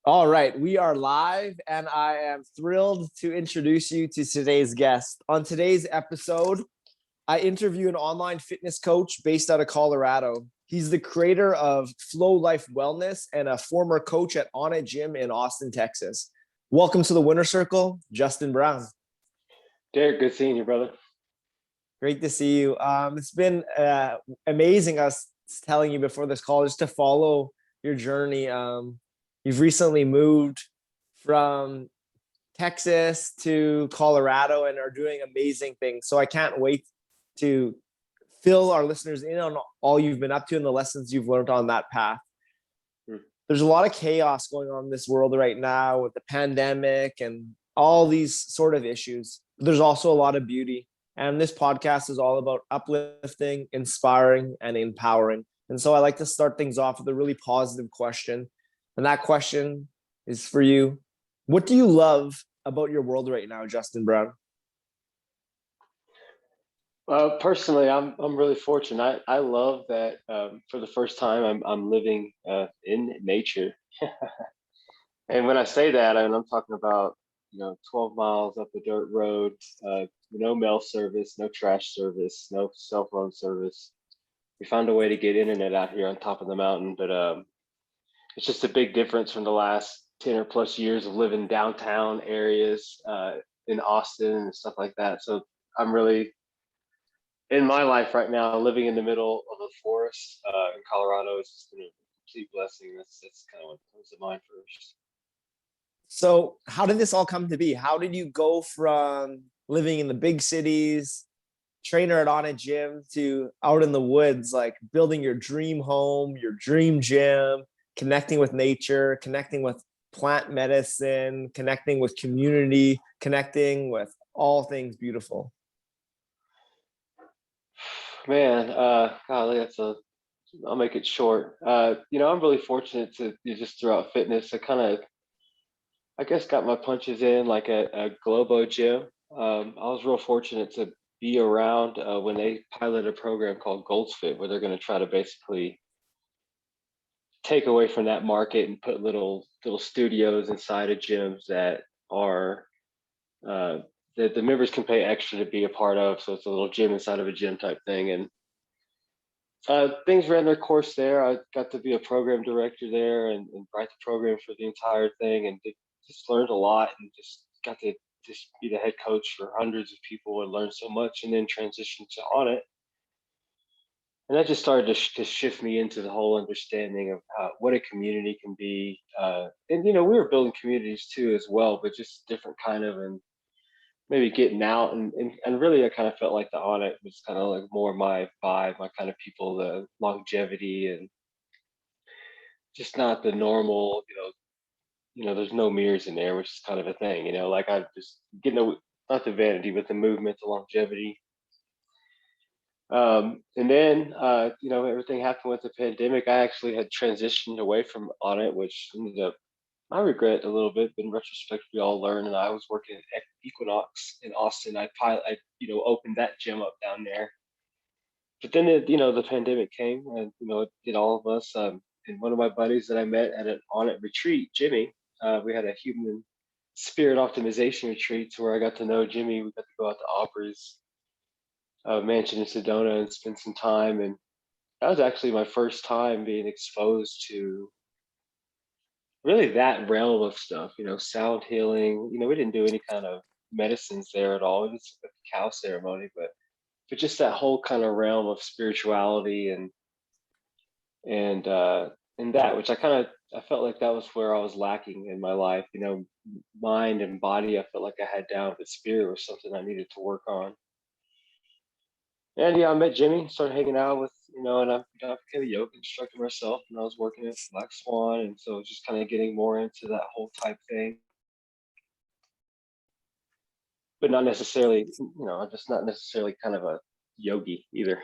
All right, we are live, and I am thrilled to introduce you to today's guest. On today's episode, I interview an online fitness coach based out of Colorado. He's the creator of Flow Life Wellness and a former coach at On It Gym in Austin, Texas. Welcome to the Winner Circle, Justin Brown. Derek, good seeing you, brother. Great to see you. It's been amazing. I was telling you before this call just to follow your journey. You've recently moved from Texas to Colorado and are doing amazing things. So I can't wait to fill our listeners in on all you've been up to and the lessons you've learned on that path. There's a lot of chaos going on in this world right now with the pandemic and all these sort of issues. There's also a lot of beauty. And this podcast is all about uplifting, inspiring, and empowering. And so I like to start things off with a really positive question. And that question is for you. What do you love about your world right now, Justin Brown? Personally, I'm really fortunate. I love that for the first time I'm living in nature. And when I say that, I'm talking about 12 miles up a dirt road, no mail service, no trash service, no cell phone service. We found a way to get internet out here on top of the mountain, but it's just a big difference from the last 10 or plus years of living downtown areas in Austin and stuff like that. So I'm really in my life right now, living in the middle of a forest in Colorado. It's just been a complete blessing. That's kind of what comes to mind first. So how did this all come to be? How did you go from living in the big cities, trainer at On It Gym, to out in the woods, like building your dream home, your dream gym, connecting with nature, connecting with plant medicine, connecting with community, connecting with all things beautiful? Man, golly, I'll make it short. I'm really fortunate to just throughout fitness. I guess, got my punches in like a Globo gym. I was real fortunate to be around when they piloted a program called Gold's Fit, where they're going to try to basically take away from that market and put little studios inside of gyms that are that the members can pay extra to be a part of. So it's a little gym inside of a gym type thing. And things ran their course there. I got to be a program director there and write the program for the entire thing, and just learned a lot and just got to just be the head coach for hundreds of people and learn so much, and then transition to On It. And that just started to shift me into the whole understanding of what a community can be. And, we were building communities too as well, but just different kind of, and maybe getting out. And really, I kind of felt like the On It was kind of like more my vibe, my kind of people, the longevity and just not the normal, there's no mirrors in there, which is kind of a thing, like I just getting not the vanity, but the movement, the longevity. And then, everything happened with the pandemic. I actually had transitioned away from On It, which ended up, I regret a little bit, but in retrospect, we all learn. And I was working at Equinox in Austin. I opened that gym up down there. But then, the pandemic came, and it did all of us. And one of my buddies that I met at an On It retreat, Jimmy, we had a human spirit optimization retreat where I got to know Jimmy. We got to go out to Aubrey's mansion in Sedona and spend some time. And that was actually my first time being exposed to really that realm of stuff, sound healing. We didn't do any kind of medicines there at all. It was a cow ceremony, but just that whole kind of realm of spirituality and that, which I felt like that was where I was lacking in my life. Mind and body, I felt like I had down, but spirit was something I needed to work on. And I met Jimmy, started hanging out with, and I became a yoga instructor myself, and I was working at Black Swan, and so just kind of getting more into that whole type thing. But not necessarily, I'm just not necessarily kind of a yogi either.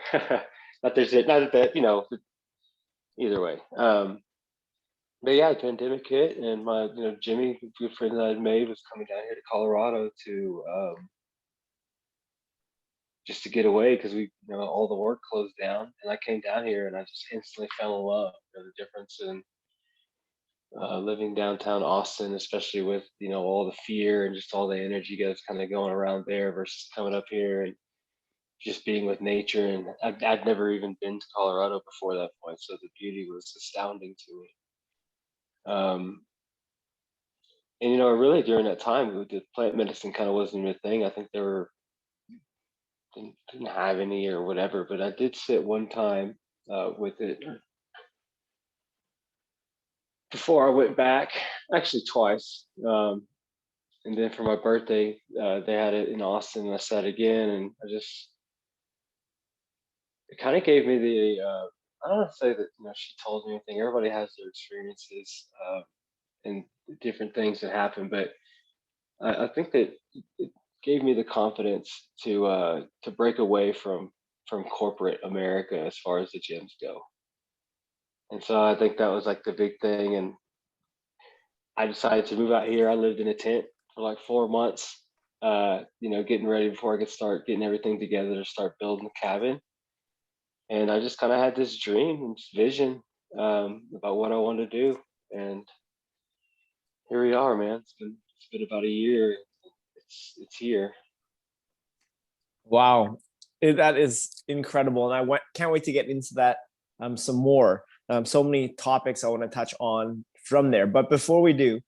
Not that, either way. But yeah, the pandemic hit, and my, Jimmy, a good friend that I'd made, was coming down here to Colorado to just to get away because we, all the work closed down. And I came down here and I just instantly fell in love. The difference in living downtown Austin, especially with all the fear and just all the energy that's kind of going around there versus coming up here and just being with nature. And I'd never even been to Colorado before that point, so the beauty was astounding to me. And really during that time, the plant medicine kind of wasn't a thing. I think they were didn't have any or whatever, but I did sit one time with it before I went back, actually twice. And then for my birthday, they had it in Austin, and I sat again, and it kind of gave me the I don't want to say that she told me anything. Everybody has their experiences and different things that happen, but I think that it gave me the confidence to break away from corporate America as far as the gyms go. And so I think that was like the big thing. And I decided to move out here. I lived in a tent for like 4 months, getting ready before I could start getting everything together to start building the cabin. And I just kind of had this dream and this vision about what I wanted to do. And here we are, man. It's been about a year. It's here. Wow, that is incredible, and can't wait to get into that some more. So many topics I want to touch on from there. But before we do,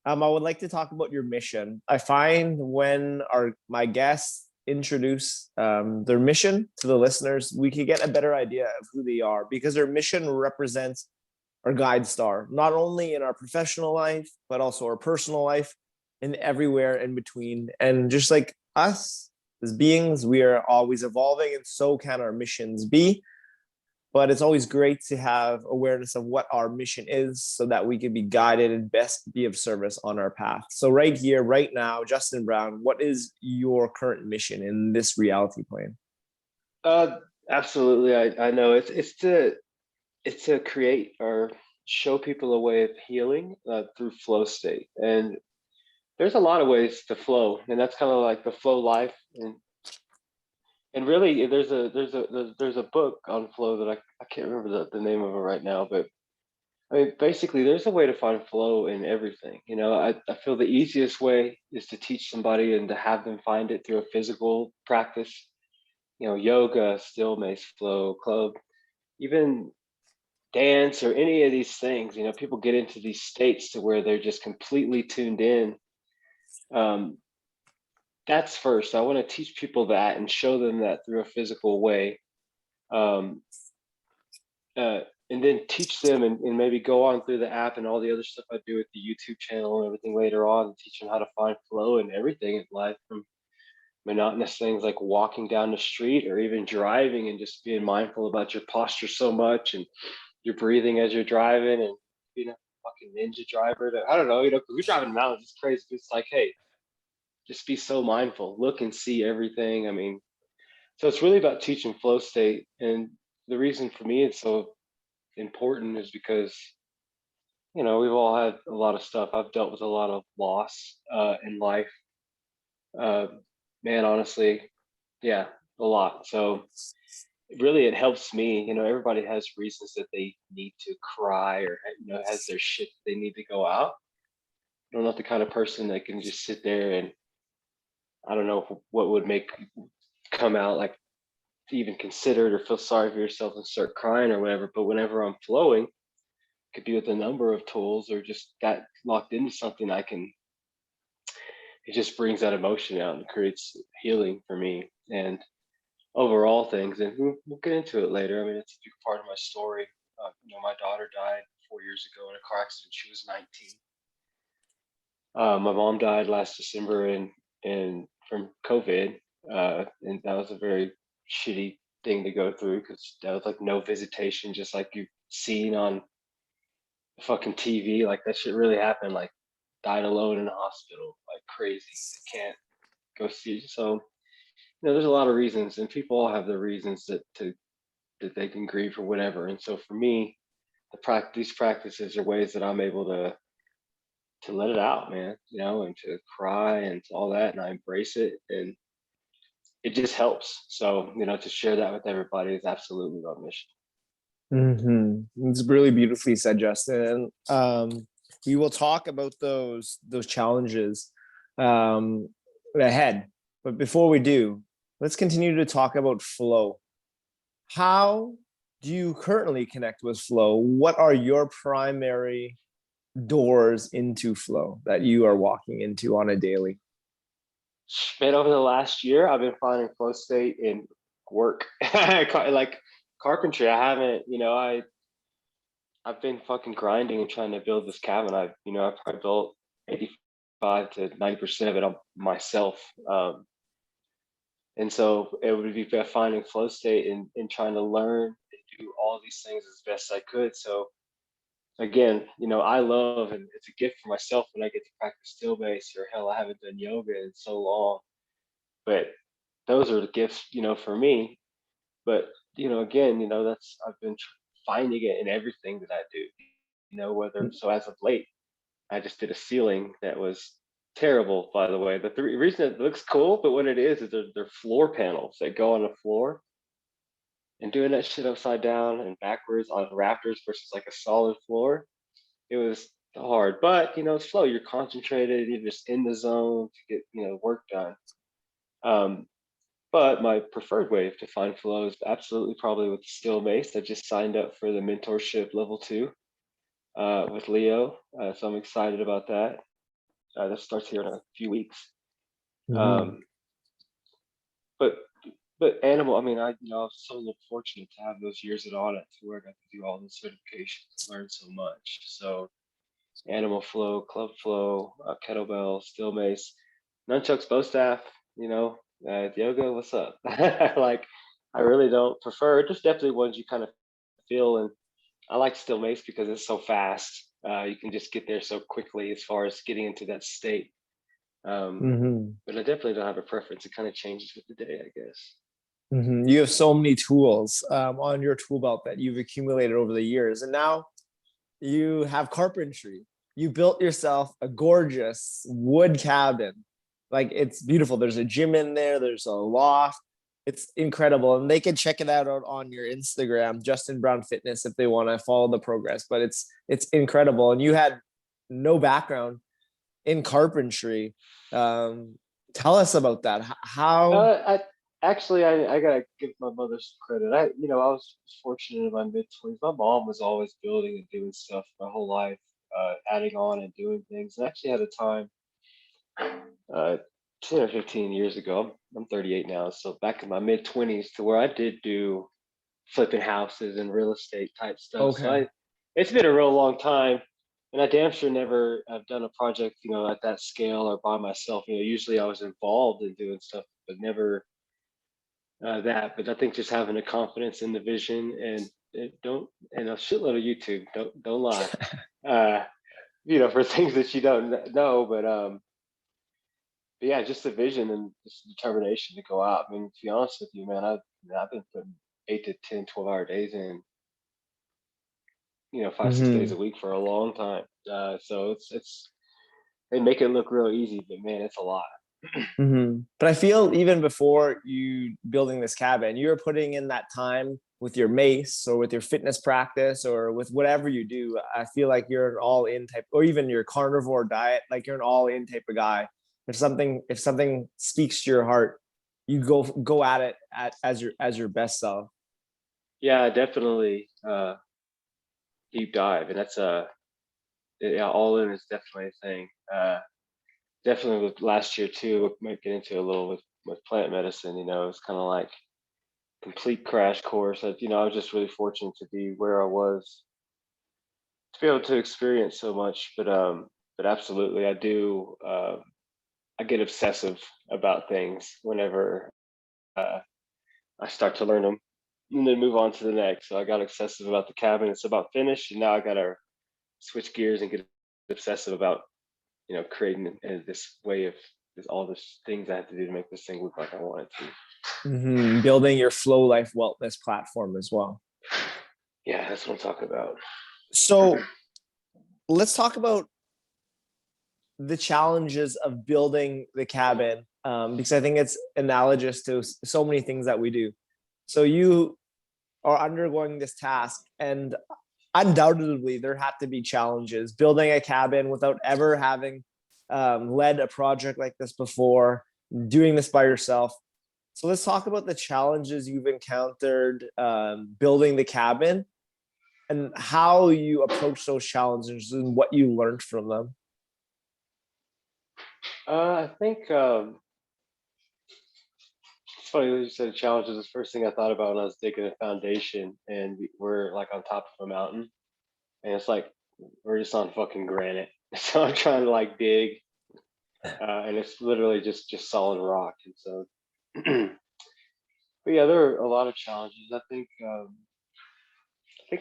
I would like to talk about your mission. I find when my guests introduce their mission to the listeners, we can get a better idea of who they are, because their mission represents our guide star, not only in our professional life, but also our personal life and everywhere in between. And just like us as beings, we are always evolving, and so can our missions be. But it's always great to have awareness of what our mission is so that we can be guided and best be of service on our path. So right here, right now, Justin Brown, what is your current mission in this reality plane? Absolutely. I know it's to create or show people a way of healing through flow state. And there's a lot of ways to flow, and that's kind of like the flow life. And really, there's a book on flow that I can't remember the name of it right now, but I mean, basically, there's a way to find flow in everything. I feel the easiest way is to teach somebody and to have them find it through a physical practice. Yoga, still makes flow, club, even dance or any of these things. People get into these states to where they're just completely tuned in. That's first. I want to teach people that and show them that through a physical way. Um, and then teach them and maybe go on through the app and all the other stuff I do with the YouTube channel and everything later on, and teach them how to find flow in everything in life, from monotonous things like walking down the street or even driving, and just being mindful about your posture so much and your breathing as you're driving, and being a fucking ninja driver. I don't know, because we're driving mountains, it's crazy. It's like, hey, just be so mindful, look and see everything. I mean, so it's really about teaching flow state. And the reason for me it's so important is because we've all had a lot of stuff. I've dealt with a lot of loss in life, uh, man, honestly. Yeah, a lot. So really it helps me. Everybody has reasons that they need to cry, or has their shit they need to go out. I'm not the kind of person that can just sit there and I don't know what would make come out, like to even consider it or feel sorry for yourself and start crying or whatever. But whenever I'm flowing, could be with a number of tools or just got locked into something, it just brings that emotion out and creates healing for me and overall things. And we'll get into it later. I mean, it's a big part of my story. My daughter died 4 years ago in a car accident. She was 19. My mom died last December and from COVID. And that was a very shitty thing to go through, because that was like no visitation, just like you've seen on fucking TV. Like that shit really happened. Like died alone in a hospital, like crazy. I can't go see. So there's a lot of reasons, and people all have their reasons that they can grieve or whatever. And so for me, these practices are ways that I'm able to let it out, man. And to cry and all that, and I embrace it, and it just helps. So to share that with everybody is absolutely my mission. It's really beautifully said, Justin. we will talk about those challenges ahead. But before we do, let's continue to talk about flow. How do you currently connect with flow? What are your primary doors into flow that you are walking into on a daily? Man, over the last year, I've been finding flow state in work, like carpentry. I haven't, I've been fucking grinding and trying to build this cabin. I've probably built 85 to 90% of it on myself. And so it would be finding flow state and trying to learn and do all these things as best I could. So again, I love, and it's a gift for myself when I get to practice still base, or hell, I haven't done yoga in so long, but those are the gifts, for me. But, again, I've been finding it in everything that I do, so as of late, I just did a ceiling that was terrible, by the way. The reason it looks cool, but what it is they're floor panels that go on the floor, and doing that shit upside down and backwards on rafters versus like a solid floor, it was hard. But it's flow. You're concentrated. You're just in the zone to get work done. But my preferred way to find flow is absolutely probably with Still Mace. I just signed up for the mentorship level 2 with Leo, so I'm excited about that. That starts here in a few weeks. Mhm. But animal, I mean, I was so fortunate to have those years at Audit to where I got to do all the certifications, learn so much. So animal flow, club flow, kettlebell, still mace, nunchucks, bow staff, yoga, what's up? Like, I really don't prefer, just definitely ones you kind of feel. And I like still mace because it's so fast. You can just get there so quickly as far as getting into that state. Mhm. But I definitely don't have a preference. It kind of changes with the day, I guess. Mhm. You have so many tools on your tool belt that you've accumulated over the years, and now you have carpentry. You built yourself a gorgeous wood cabin. Like, it's beautiful. There's a gym in there, there's a loft. It's incredible. And they can check it out on your Instagram, Justin Brown Fitness, if they want to follow the progress. But it's incredible. And you had no background in carpentry. Um, Tell us about that. How I actually I gotta give my mother some credit. I was fortunate in my mid-20s. My mom was always building and doing stuff my whole life, adding on and doing things. I actually had a time, uh, 10 or 15 years ago. I'm 38 now, so back in my mid-20s, to where I did do flipping houses and real estate type stuff. So okay. it's been a real long time, and I damn sure never have done a project, at that scale or by myself. Usually I was involved in doing stuff, but never that. But I think just having a confidence in the vision and don't and a shitload of YouTube. Don't lie. Uh, for things that you don't know, but yeah, just the vision and just determination to go out. I mean, to be honest with you, man, I've been putting 8 to 10, 12-hour days in, 5, 6 days a Mhm. week for a long time. So it's they make it look real easy, but man, it's a lot. But I feel even before you building this cabin, you're putting in that time with your mace or with your fitness practice or with whatever you do. I feel like you're an all in type, or even your carnivore diet, like you're an all in type of guy. If something speaks to your heart, you go at it as your best self. Yeah, definitely deep dive, and that's yeah, all in is definitely a thing. Definitely with last year too, might get into a little with plant medicine. It's kind of like complete crash course. I was just really fortunate to be where I was to be able to experience so much. But absolutely, I do. I get obsessive about things whenever uh, I start to learn them, and then move on to the next. So I got obsessive about the cabin. It's about finish, and now I gotta switch gears and get obsessive about creating this way of all this things I have to do to make this thing look like I want it to. Building your Flow Life Wellness platform as well. Yeah, that's what I'm talking about. So let's talk about the challenges of building the cabin, because I think it's analogous to so many things that we do. So you are undergoing this task, and undoubtedly there had to be challenges building a cabin without ever having led a project like this before, doing this by yourself. So let's talk about the challenges you've encountered building the cabin and how you approach those challenges and what you learned from them. I think it's funny that you said challenges. The first thing I thought about when I was digging a foundation, and we're like on top of a mountain, and it's like we're just on fucking granite. So I'm trying to like dig, and it's literally just solid rock. And so, but yeah, there are a lot of challenges. I think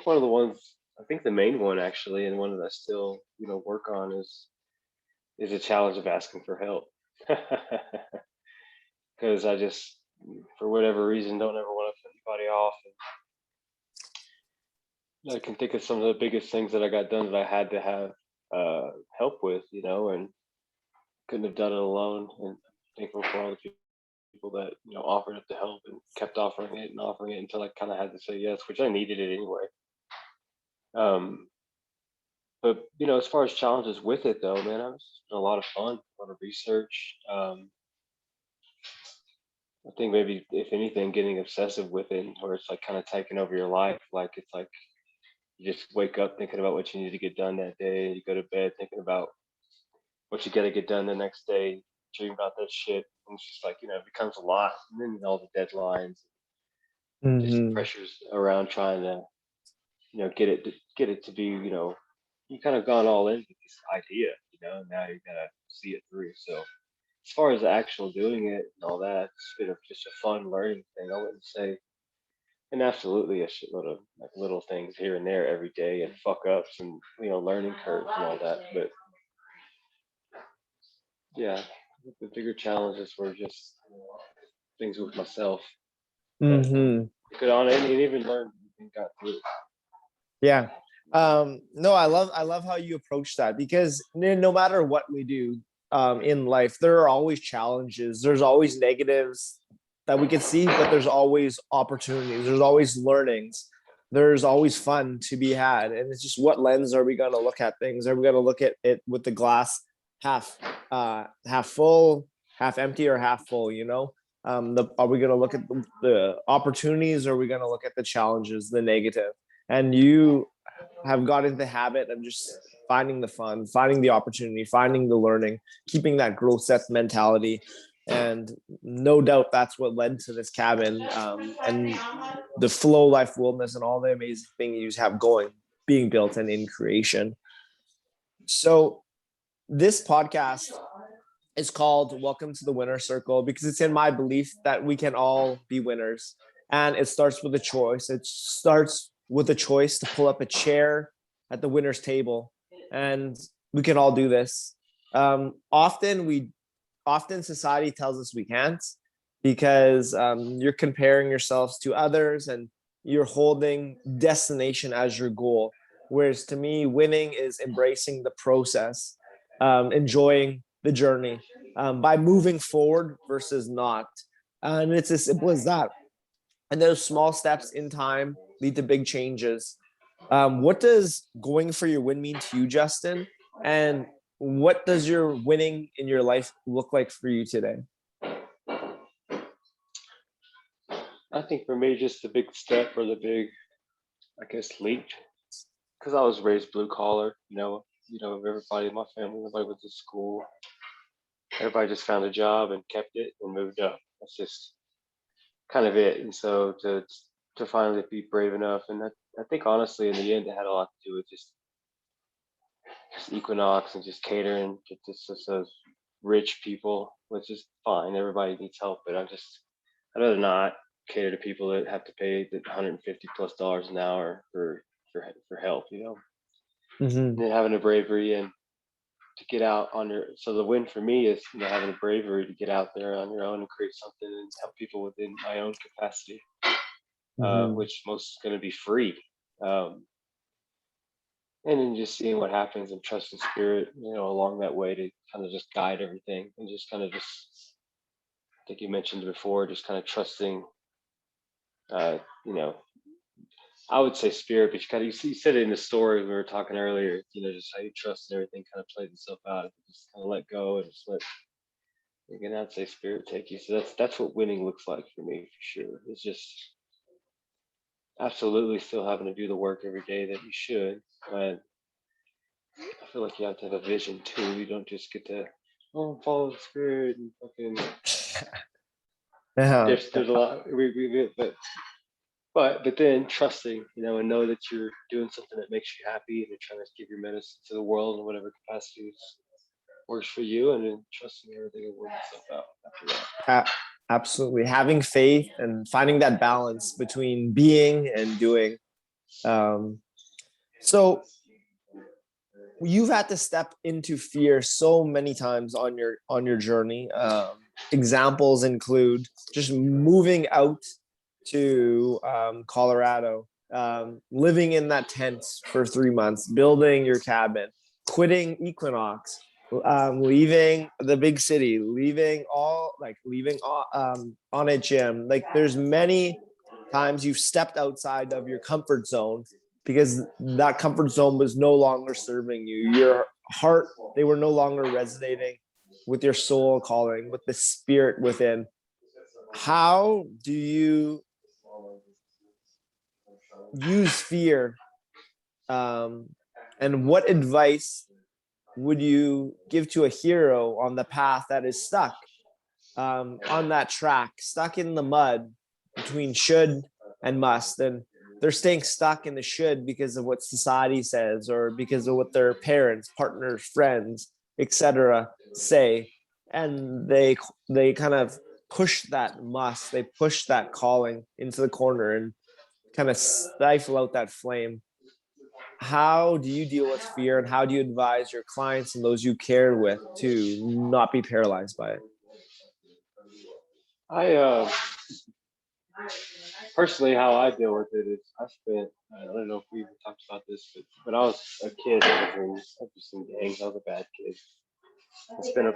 one of the ones, I think the main one actually, and one that I still work on is a challenge of asking for help. Because I just, for whatever reason, don't ever want to put anybody off. And I can think of some of the biggest things that I got done that I had to have help with, and couldn't have done it alone. And thankful for all the people that offered up the help and kept offering it and offering it until I kind of had to say yes, which I needed it anyway. Um, but as far as challenges with it, though, man, it was a lot of fun, a lot of research. I think maybe if anything, getting obsessive with it, or it's like kind of taking over your life. Like it's like you just wake up thinking about what you need to get done that day, and you go to bed thinking about what you got to get done the next day. Dream about that shit, and it's just like it becomes a lot, and then all the deadlines, just Mm-hmm. pressures around trying to get it to be you kind of gone all in with this idea, and now you gotta see it through. So as far as the actual doing it and all that, it's been just a fun learning thing. I wouldn't say, and absolutely a shitload of like little things here and there every day, and fuck ups and learning curves and all that. But yeah, the bigger challenges were just things with myself that Mm-hmm. could on and even learned and got through. Yeah. No, I love how you approach that because no matter what we do in life, there are always challenges. There's always negatives that we can see, but there's always opportunities. There's always learnings. There's always fun to be had. And it's just what lens are we going to look at things? Are we going to look at it with the glass half half full, half empty, or half full, are we going to look at the opportunities, or are we going to look at the challenges, the negative? And you have got into the habit of just finding the fun, finding the opportunity, finding the learning, keeping that growth set mentality. And no doubt that's what led to this cabin and the Flow Life Wilderness and all the amazing things you have going, being built and in creation. So this podcast is called Welcome to the Winner Circle because it's in my belief that we can all be winners. And it starts with a choice. It starts with a choice to pull up a chair at the winner's table. And we can all do this. Often society tells us we can't because you're comparing yourselves to others and you're holding destination as your goal. Whereas to me, winning is embracing the process, enjoying the journey by moving forward versus not. And it's as simple as that. And those small steps in time lead to big changes. What does going for your win mean to you, Justin? And what does your winning in your life look like for you today? I think for me, just the big step or the big, I guess, leap, because I was raised blue collar. Everybody in my family, everybody went to school. Everybody just found a job and kept it and moved up. That's just kind of it. And so to finally be brave enough, and I think honestly, in the end, it had a lot to do with just Equinox and just catering to just those rich people, which is fine. Everybody needs help, but I'd rather not cater to people that have to pay the $150+ an hour for help, Mm-hmm. and then having the bravery and to get out on your. So the win for me is having the bravery to get out there on your own and create something and help people within my own capacity, Mm-hmm. which most is going to be free. Um, and then just seeing what happens and trusting spirit, along that way to kind of just guide everything and just kind of just, I think you mentioned before, just kind of trusting, uh, you know, I would say spirit, but you said it in the story we were talking earlier. Just how you trust and everything kind of plays itself out. If you just kind of let go and just let. Again, I'd say spirit take you. So that's what winning looks like for me, for sure. It's just absolutely still having to do the work every day that you should, but I feel like you have to have a vision too. You don't just get to follow the spirit and fucking. Yeah. There's a lot but then trusting, and know that you're doing something that makes you happy and you're trying to give your medicine to the world in whatever capacity works for you, and then trusting everything will work itself out after that. A- Absolutely. Having faith and finding that balance between being and doing. Um, so you've had to step into fear so many times on your journey. Examples include just moving out to Colorado, living in that tent for 3 months, building your cabin, quitting Equinox, leaving the big city, leaving on a gym. Like there's many times you've stepped outside of your comfort zone because that comfort zone was no longer serving you. Your heart, they were no longer resonating with your soul calling, with the spirit within. How do you use fear? And what advice would you give to a hero on the path that is stuck on that track, stuck in the mud between should and must? And they're staying stuck in the should because of what society says or because of what their parents, partners, friends, etc. say. And they kind of push that must, they push that calling into the corner and kind of stifle out that flame. How do you deal with fear and how do you advise your clients and those you care with to not be paralyzed by it? I personally, how I deal with it is I don't know if we even talked about this, but when I was a kid, I was in gangs. I was a bad kid. It's been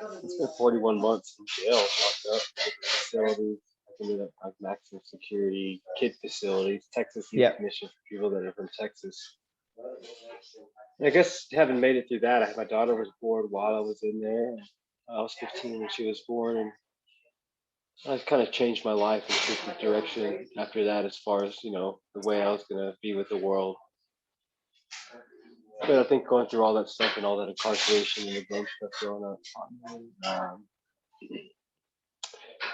41 months in jail, locked up, facilities. I ended up like maximum security kid facilities, Texas Youth Yeah. Commission for people that are from Texas. And I guess having made it through that, my daughter was born while I was in there. I was 15 when she was born, and I kind of changed my life and took the direction after that, as far as the way I was gonna be with the world. But I think going through all that stuff and all that incarceration and the gang stuff growing up, I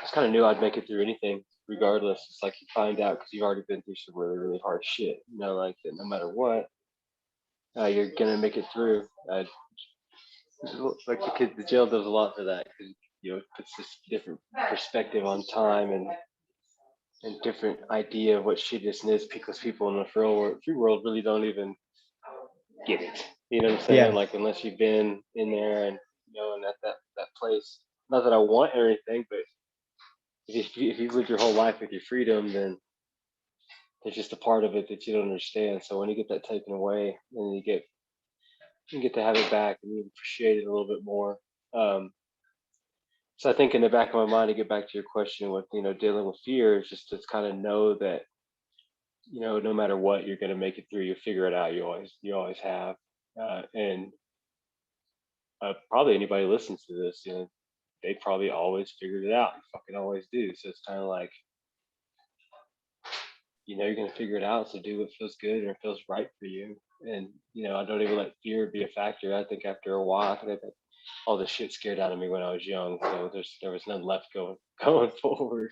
just kind of knew I'd make it through anything, regardless. It's like you find out because you've already been through some really, really hard shit. Like that no matter what, you're gonna make it through. Like the jail does a lot for that because it puts this different perspective on time and different idea of what shittiness is, because people in the free world really don't even get it. You know what I'm saying? Yeah. Like unless you've been in there and and at that place. Not that I want or anything, but if you've lived your whole life with your freedom, then there's just a part of it that you don't understand. So when you get that taken away, then you get to have it back and you appreciate it a little bit more. Um, so I think in the back of my mind, to get back to your question with dealing with fear, is just to kind of know that no matter what, you're going to make it through. You figure it out. You always have, and probably anybody listens to this, they probably always figured it out. You fucking always do. So it's kind of like you're going to figure it out. So do what feels good and it feels right for you. And I don't even let fear be a factor. I think after a while, I think that all the shit scared out of me when I was young. So there was none left going forward.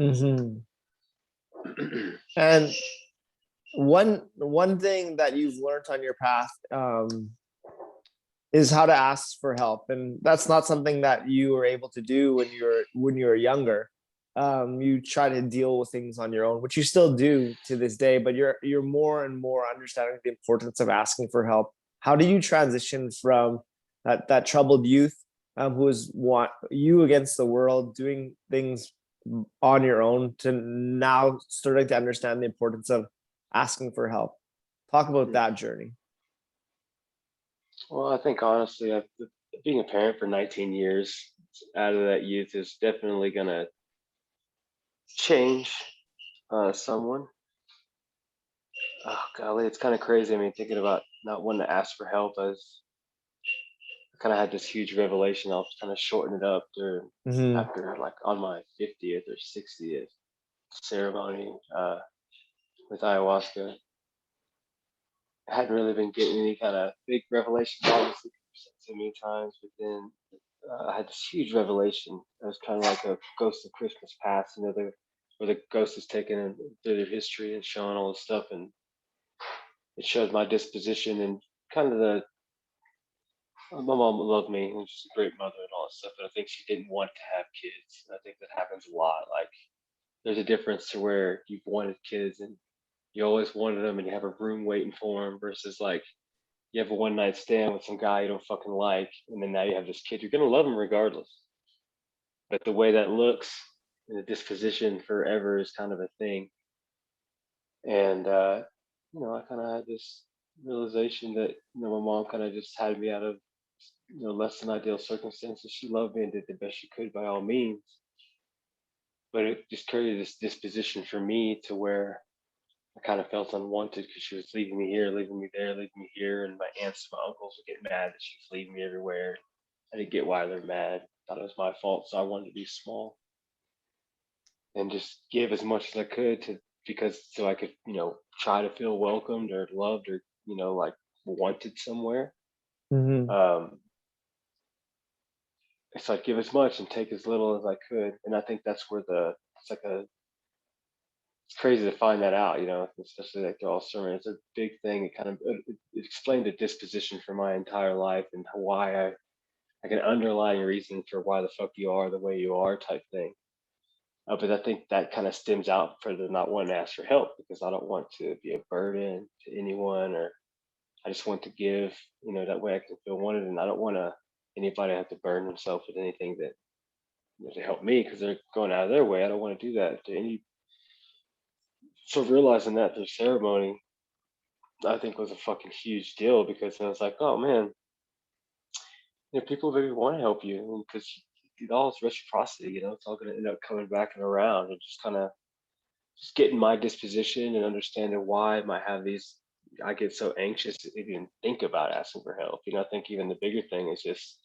Mm-hmm. And one thing that you've learned on your path is how to ask for help, and that's not something that you were able to do when you were younger. You try to deal with things on your own, which you still do to this day, but you're more and more understanding the importance of asking for help. How do you transition from that troubled youth who was want you against the world, doing things on your own, to now starting to understand the importance of asking for help? Talk about that journey. Well, I think honestly, being a parent for 19 years out of that youth is definitely gonna change someone. Oh golly, it's kind of crazy. I mean, thinking about not wanting to ask for help, as I kind of had this huge revelation. I'll kind of shorten it up during Hmm. after like on my 50th or 60th ceremony with ayahuasca. I hadn't really been getting any kind of big revelations, obviously, 'cause I've said so many times. But then I had this huge revelation. It was kind of like a Ghost of Christmas Past, you know, where the ghost is taking them through their history and showing all this stuff, and it showed my disposition and kind of the. My mom loved me and she's a great mother and all that stuff, but I think she didn't want to have kids. And I think that happens a lot. Like, there's a difference to where you've wanted kids and you always wanted them and you have a room waiting for them versus like you have a one night stand with some guy you don't fucking like, and then now you have this kid. You're gonna love him regardless, but the way that looks and the disposition forever is kind of a thing. And I kind of had this realization that my mom kind of just had me out of less than ideal circumstances. She loved me and did the best she could by all means, but it just created this disposition for me to where I kind of felt unwanted because she was leaving me here, leaving me there, leaving me here, and my aunts and my uncles would get mad that she was leaving me everywhere. I didn't get why they're mad. Thought it was my fault, so I wanted to be small and just give as much as I could to because so I could try to feel welcomed or loved or like wanted somewhere. Hmm. Um, so I'd give as much and take as little as I could, and I think that's where it's like a it's crazy to find that out, especially like the all sermon. It's a big thing. It kind of it explained the disposition for my entire life and why like an underlying reason for why the fuck you are the way you are type thing. But I think that kind of stems out for the not wanting to ask for help because I don't want to be a burden to anyone, or I just want to give, that way I can feel wanted, and I don't want anybody to have to burden themselves with anything that to help me because they're going out of their way. I don't want to do that to any. So realizing that through ceremony, I think was a fucking huge deal because I was like, oh man, people really want to help you because it all is reciprocity. It's all going to end up coming back and around, and just kind of just getting my disposition and understanding why I might have these. I get so anxious to even think about asking for help. I think even the bigger thing is just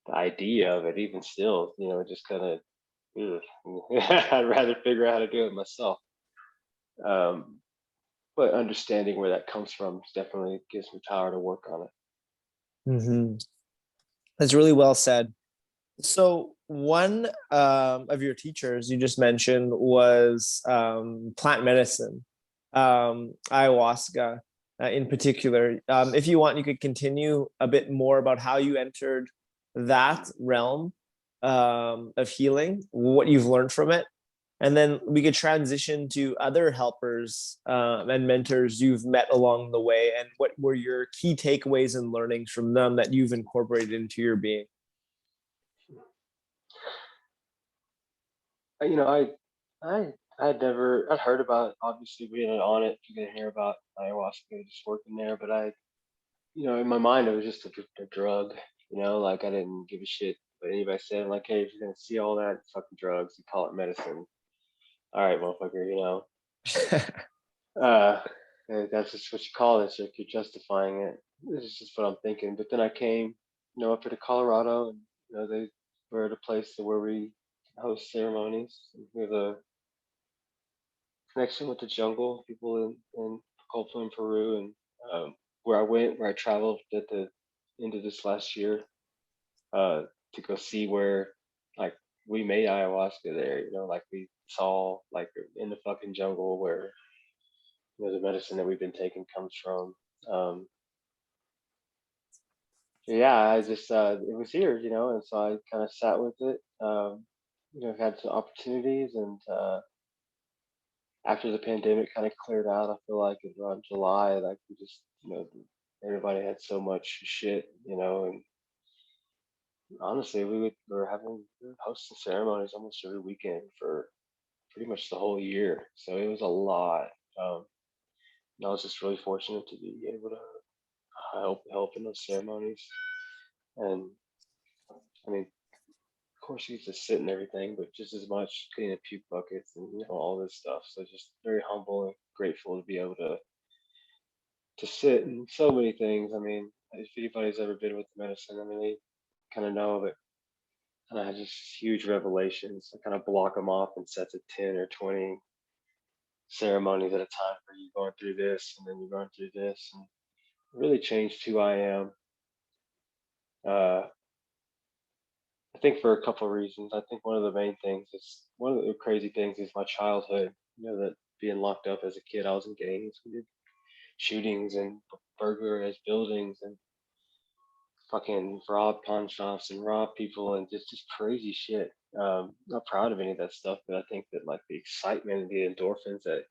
the idea of it. Even still, it just kind of. I'd rather figure out how to do it myself. Um, but understanding where that comes from definitely gives me power to work on it. Hmm. That's really well said. So one of your teachers you just mentioned was plant medicine, ayahuasca in particular. If you want, you could continue a bit more about how you entered that realm of healing, what you've learned from it, and then we could transition to other helpers and mentors you've met along the way, and what were your key takeaways and learnings from them that you've incorporated into your being. You know, I'd never I'd heard about obviously being on it. You can hear about ayahuasca just working there, but in my mind it was just a drug. Like I didn't give a shit what anybody said. Like, hey, if you're gonna see all that, it's fucking drugs. You call it medicine. All right, motherfucker. Uh, that's just what you call it. So you're justifying it. This is just what I'm thinking. But then I came, up here to Colorado, and they were at a place where we host ceremonies. We have a connection with the jungle, people in Colpa and Peru, and where I traveled at the end of this last year to go see where like we made ayahuasca there. Like we saw like in the fucking jungle where the medicine that we've been taking comes from. Um, yeah, I just it was here, and so I kind of sat with it. Had some opportunities, and after the pandemic kind of cleared out, I feel like around July, like we just, everybody had so much shit, and honestly, we were hosting ceremonies almost every weekend for pretty much the whole year. So it was a lot. Um, and I was just really fortunate to be able to help in those ceremonies. And I mean, of course, you get to sit and everything, but just as much cleaning puke buckets and all this stuff. So just very humble and grateful to be able to to sit and so many things. I mean, if anybody's ever been with medicine, I mean, they kind of know that kind of have just huge revelations. I kind of block them off in sets of 10 or 20 ceremonies at a time where you're going through this and then you're going through this, and it really changed who I am. Uh, I think for a couple of reasons. I think one of the main things is one of the crazy things is my childhood. You know, that being locked up as a kid, I was in gangs. We did shootings and burglarized buildings and fucking rob pawn shops and rob people and just crazy shit. Not proud of any of that stuff, but I think that like the excitement and the endorphins that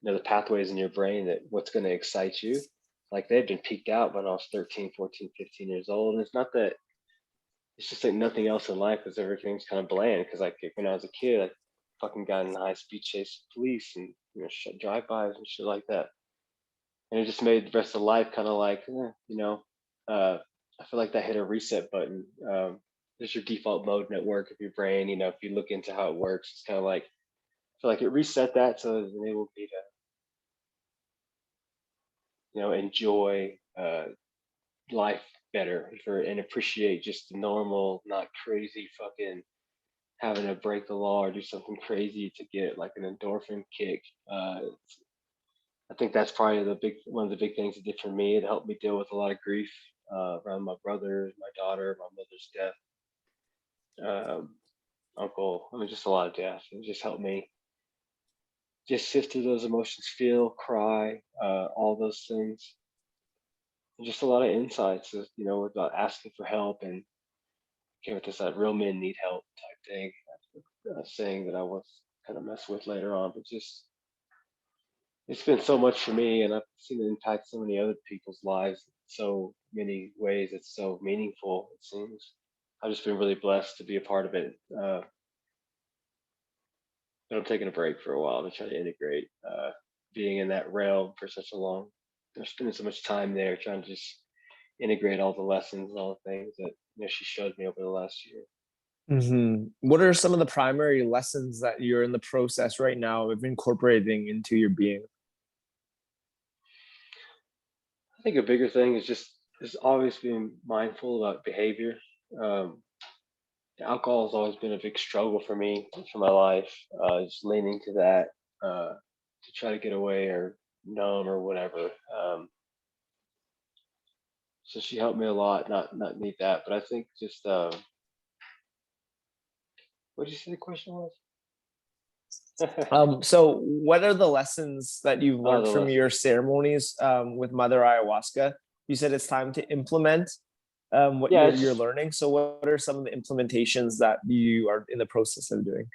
the pathways in your brain that what's going to excite you, like they've been peaked out when I was 13, 14, 15 years old. And it's not that it's just like nothing else in life because everything's kind of bland. Because like when I was a kid, I fucking got in a high speed chase with police and drive-bys and shit like that. And it just made the rest of life kind of like, I feel like that hit a reset button. There's your default mode network of your brain. If you look into how it works, it's kind of like, I feel like it reset that so it enabled me to, enjoy life better and appreciate just the normal, not crazy fucking having to break the law or do something crazy to get like an endorphin kick. I think that's probably one of the big things it did for me. It helped me deal with a lot of grief around my brother, my daughter, my mother's death, uncle. I mean, just a lot of death. It just helped me just sift through those emotions, feel, cry, all those things. And just a lot of insights, without asking for help and came with this real men need help type thing. Saying that I was kind of messed with later on, but just it's been so much for me, and I've seen it impact so many other people's lives in so many ways. It's so meaningful. It seems I've just been really blessed to be a part of it. But I'm taking a break for a while to try to integrate being in that realm for such a long. I'm spending so much time there trying to just integrate all the lessons and all the things that she showed me over the last year. What are some of the primary lessons that you're in the process right now of incorporating into your being? I think a bigger thing is always being mindful about behavior. Um, Alcohol has always been a big struggle for me for my life. Just leaning to that to try to get away or numb or whatever. So she helped me a lot. Not need that, but I think just what did you say the question was? So what are the lessons that you've Oh, learned the from your lesson. ceremonies with Mother Ayahuasca? You said it's time to implement what Yeah, you're it's learning. So what are some of the implementations that you are in the process of doing?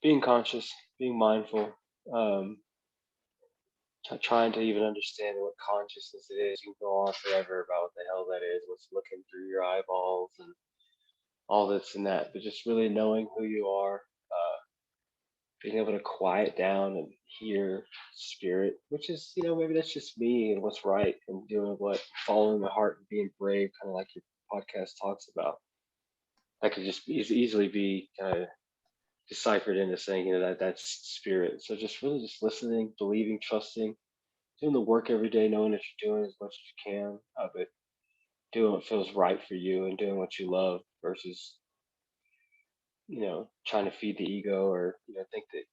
being conscious, being mindful, um, trying to even understand what consciousness it is. You can go on forever about what the hell that is, what's looking through your eyeballs, and all this and that, but just really knowing who you are, being able to quiet down and hear spirit, which is, maybe that's just me and what's right and doing what, following my heart and being brave, kind of like your podcast talks about. That could just easily be kind of deciphered into saying, that's spirit. So just really just listening, believing, trusting, doing the work every day, knowing that you're doing as much as you can of it, doing what feels right for you and doing what you love versus trying to feed the ego or think that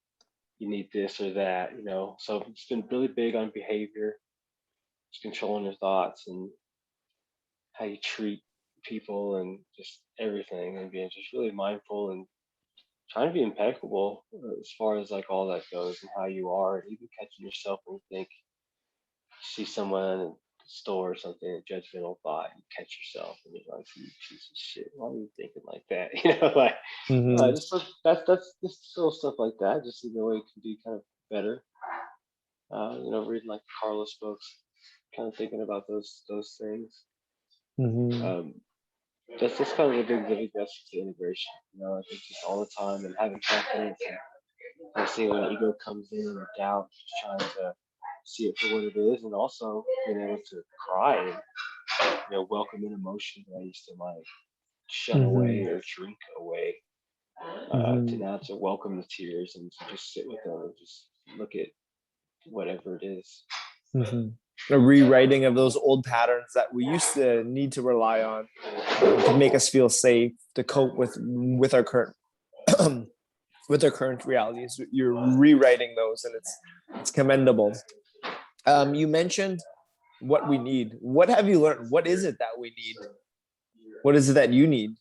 you need this or that. So it's been really big on behavior, just controlling your thoughts and how you treat people and just everything, and being just really mindful and trying to be impeccable as far as like all that goes and how you are, and even catching yourself when you think you see someone in the store or something, a judgmental thought, you catch yourself and you're like, you piece of shit, why are you thinking like that? Like Mm-hmm. just that's just little stuff like that, just in the way it can be kind of better. Reading like Carlos books, kind of thinking about those things. Mm-hmm. Um, that's kind of the big message to integration. I think just all the time and having confidence and I see when ego comes in or doubt, just trying to see it for what it is, and also being able to cry and welcome in emotion that I used to like shun away Mm-hmm. or drink away. To Mm-hmm. now to welcome the tears and to just sit with them and just look at whatever it is. Mhm. A rewriting of those old patterns that we used to need to rely on to make us feel safe, to cope with our current with our current realities. You're rewriting those, and it's commendable. You mentioned what we need. What have you learned? What is it that we need? What is it that you need?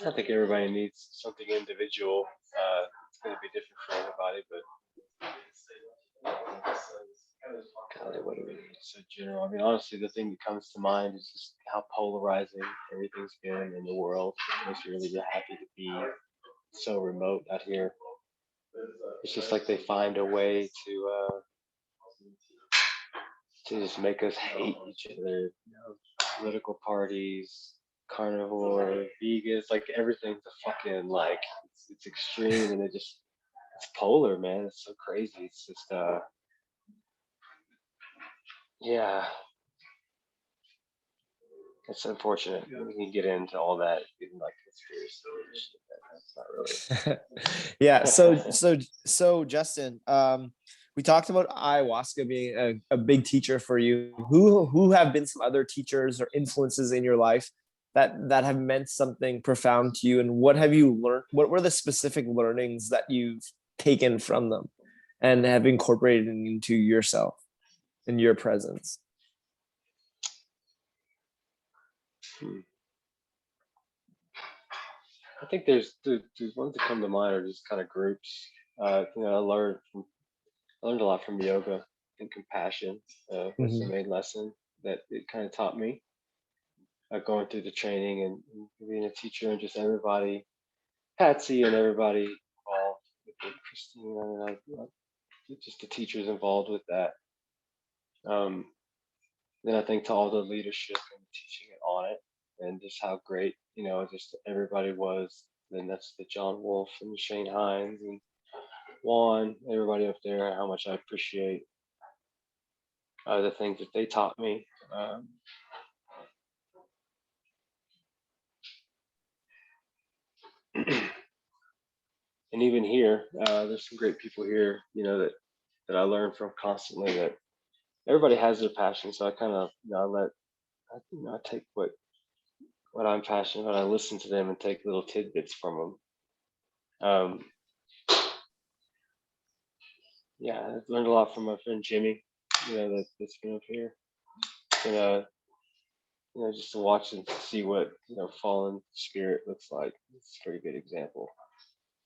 I think everybody needs something individual. It's going to be different for everybody, but God, what do we need? So general. I mean, honestly, the thing that comes to mind is just how polarizing everything's been in the world. It makes me really happy to be so remote out here. It's just like they find a way to just make us hate each other. You know, political parties, carnivore, vegans, like everything's a fucking like it's extreme and it's polar, man. It's so crazy. It's just yeah, it's unfortunate. We can get into all that, getting like conspiracy and shit. That's not Yeah. So really. so so Justin, we talked about ayahuasca being a big teacher for you. Who have been some other teachers or influences in your life that have meant something profound to you? And what have you learned? What were the specific learnings that you've taken from them and have incorporated into yourself and your presence? Hmm. I think there's ones that come to mind are just kind of groups. You know, I learned a lot from yoga and compassion. Was the Mhm. main lesson that it kind of taught me. Going through the training and being a teacher and just everybody, Patsy and everybody involved with it, Christine and just the teachers involved with that. Um, then I think to all the leadership and teaching it on it and just how great, you know, just everybody was. Then that's the John Wolf and Shane Hines and Juan, everybody up there, how much I appreciate the things that they taught me. Um, and even here, there's some great people here, you know, that I learn from constantly. That everybody has their passion, so I kind of, you know, I take what I'm passionate about. I listen to them and take little tidbits from them. Um, yeah, I've learned a lot from my friend Jimmy, you know, that's been up here, and you know, just to watch and see what you know fallen spirit looks like. It's a pretty good example.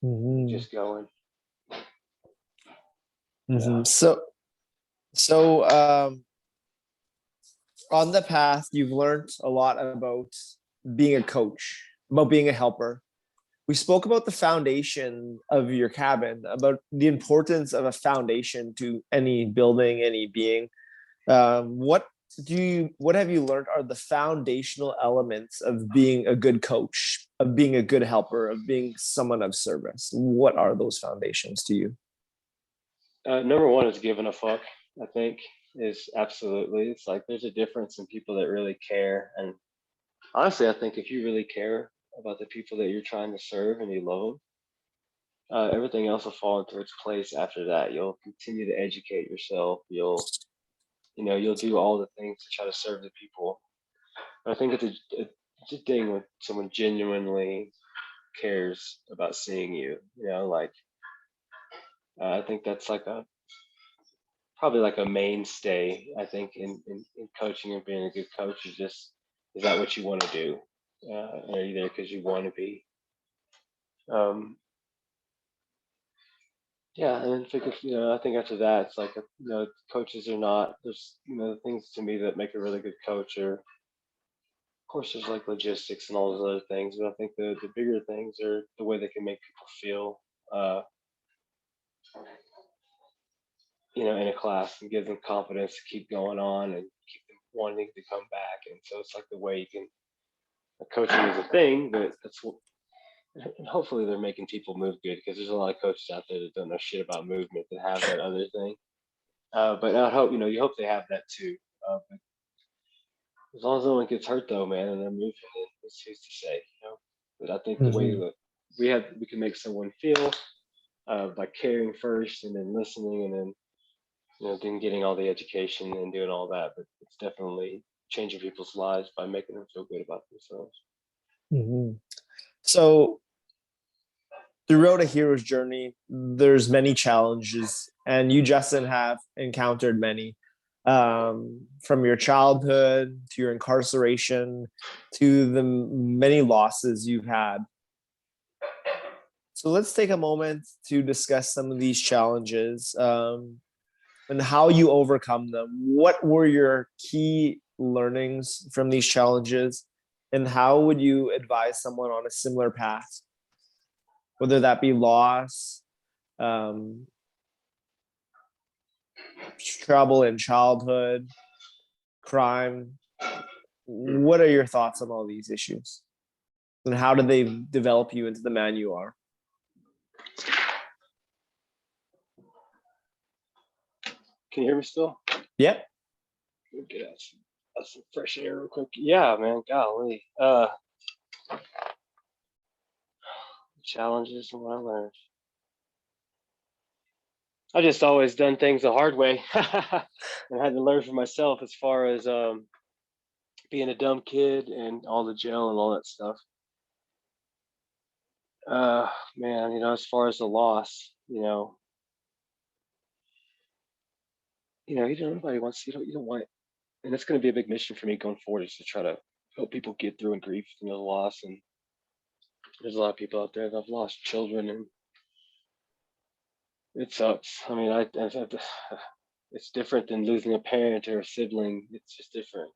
Mhm. Just going, yeah. Mhm. So on the path, you've learned a lot about being a coach, about being a helper. We spoke about the foundation of your cabin, about the importance of a foundation to any building, any being. What what have you learned are the foundational elements of being a good coach, of being a good helper, of being someone of service? What are those foundations to you? Number one is giving a fuck. I think is absolutely. It's like there's a difference in people that really care, and honestly, I think if you really care about the people that you're trying to serve and you love them, everything else will fall into its place after that. You'll continue to educate yourself. You know, you'll do all the things to try to serve the people. And I think it's a thing when someone genuinely cares about seeing you. You know, like I think that's like a probably like a mainstay. I think in coaching and being a good coach is just is that what you want to do, or either because you want to be. Um, yeah, and then think of, you know, I think after that, it's like, you know, coaches are not, there's, you know, the things to me that make a really good coach are, of course, there's like logistics and all those other things, but I think the bigger things are the way they can make people feel, uh, you know, in a class and give them confidence to keep going on and keep them wanting to come back. And so it's like the way you can, coaching is a thing, but that's what, and hopefully they're making people move good because there's a lot of coaches out there that don't know shit about movement that have that other thing. But I hope, you know, you hope they have that too. But as long as no one gets hurt though, man, and they're moving, it's who's to say, you know. But I think the way Mhm. that we can make someone feel by caring first and then listening and then then getting all the education and doing all that. But it's definitely changing people's lives by making them feel good about themselves. Mhm. So throughout a hero's journey, there's many challenges, and you, Justin, have encountered many, from your childhood to your incarceration to the many losses you've had. So let's take a moment to discuss some of these challenges, and how you overcome them. What were your key learnings from these challenges, and how would you advise someone on a similar path, whether that be loss, um, trouble in childhood, crime? What are your thoughts on all these issues, and how did they develop you into the man you are? Can you hear me still? Yep. Get some fresh air real quick. Yeah, man. Golly. Challenges and what I learned. I just always done things the hard way and had to learn for myself as far as being a dumb kid and all the jail and all that stuff. Man, as far as the loss, nobody wants you don't want, and it's going to be a big mission for me going forward is to try to help people get through and grief, the loss. And there's a lot of people out there that have lost children, and it sucks. I mean, it's different than losing a parent or a sibling. It's just different.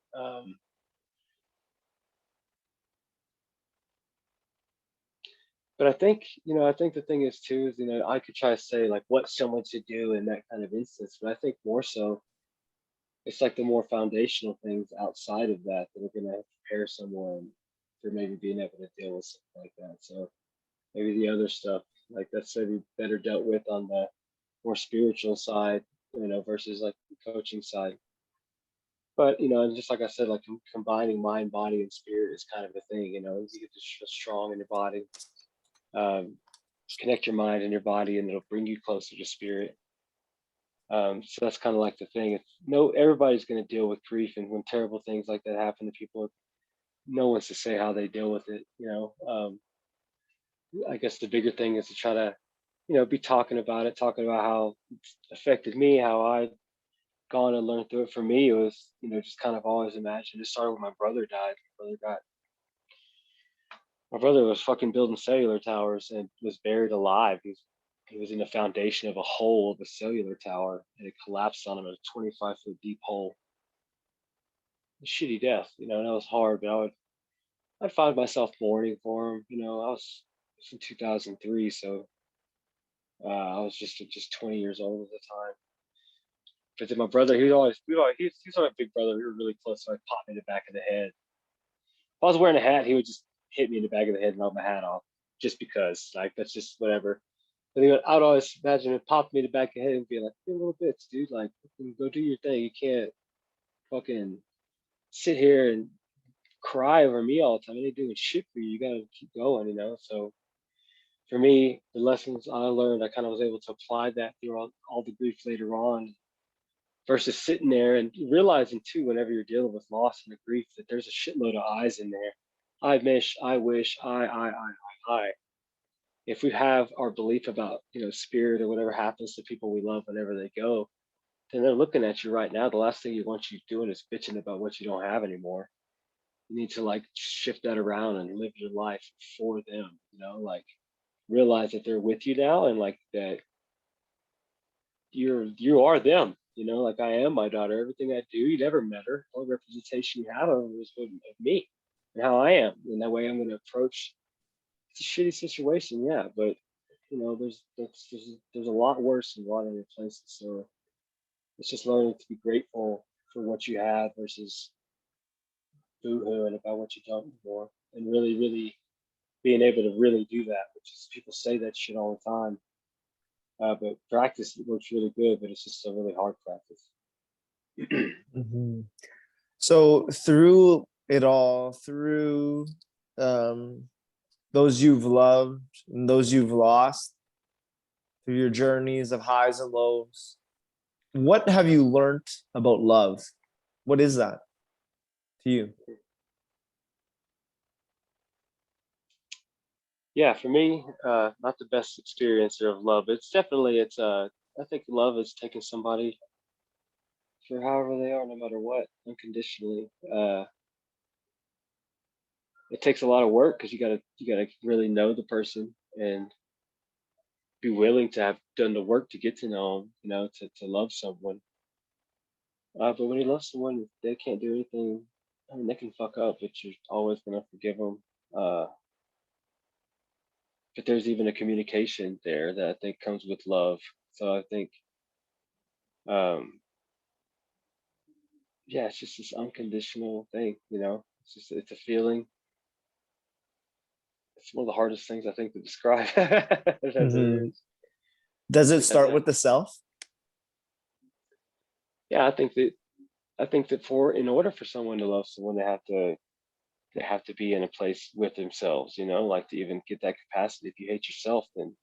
But I think the thing is too is, I could try to say like what someone should do in that kind of instance, but I think more so it's like the more foundational things outside of that that are going to prepare someone for maybe being able to deal with something like that. So maybe the other stuff like that's maybe better dealt with on the more spiritual side, versus like the coaching side. But and just like I said, like combining mind, body, and spirit is kind of a thing. You get to feel strong in your body, um, connect your mind and your body, and it'll bring you closer to spirit. So that's kind of like the thing. It's no everybody's going to deal with grief, and when terrible things like that happen to people, no one's to say how they deal with it. I guess the bigger thing is to try to be talking about it, talking about how it's affected me, how I gone and learned through it. For me, it was, just kind of always imagined. It started when my brother died. My brother was fucking building cellular towers and was buried alive. He was in the foundation of a hole of a cellular tower, and it collapsed on him in a 25-foot deep hole. A shitty death, and that was hard. But I'd find myself mourning for him. It was in 2003, so I was just 20 years old at the time. But then my brother, he's always a big brother. We were really close, so I'd pop me in the back of the head. If I was wearing a hat, he would just hit me in the back of the head and knock my hat off, just because. Like that's just whatever. But I'd always imagine it pop me in the back of the head and be like, "You little bitch, dude! Like, go do your thing. You can't fucking sit here and cry over me all the time. I ain't doing shit for you. You gotta keep going." So for me, the lessons I learned, I kind of was able to apply that through all the grief later on, versus sitting there and realizing too, whenever you're dealing with loss and the grief, that there's a shitload of I's in there. I wish, I wish, I. If we have our belief about, spirit or whatever happens to people we love whenever they go, then they're looking at you right now. The last thing you want you doing is bitching about what you don't have anymore. You need to like shift that around and live your life for them, like realize that they're with you now, and like that you are them. Like I am my daughter. Everything I do, you never met her. All the representation you have of her is of me and how I am, and that way I'm going to approach. It's a shitty situation, yeah, but there's a lot worse in a lot of other places. So it's just learning to be grateful for what you have versus boohooing about what you don't anymore, and really, really being able to really do that. Which is people say that shit all the time, but practice works really good, but it's just a really hard practice. Mhm. So through it all, through those you've loved and those you've lost, through your journeys of highs and lows. What have you learned about love? What is that to you? Yeah, for me, not the best experiencer of love. It's I think love is taking somebody for however they are, no matter what, unconditionally. It takes a lot of work because you gotta really know the person and be willing to have done the work to get to know them, to love someone. But when you love someone, they can't do anything. I mean, they can fuck up, but you're always gonna forgive them. But there's even a communication there that I think comes with love. So I think, um, yeah, it's just this unconditional thing. It's a feeling. It's one of the hardest things I think to describe that there Mhm. is. Does it Because start with the self? yeah, I think that for in order for someone to love someone, they have to be in a place with themselves. Like to even get that capacity. If you hate yourself, then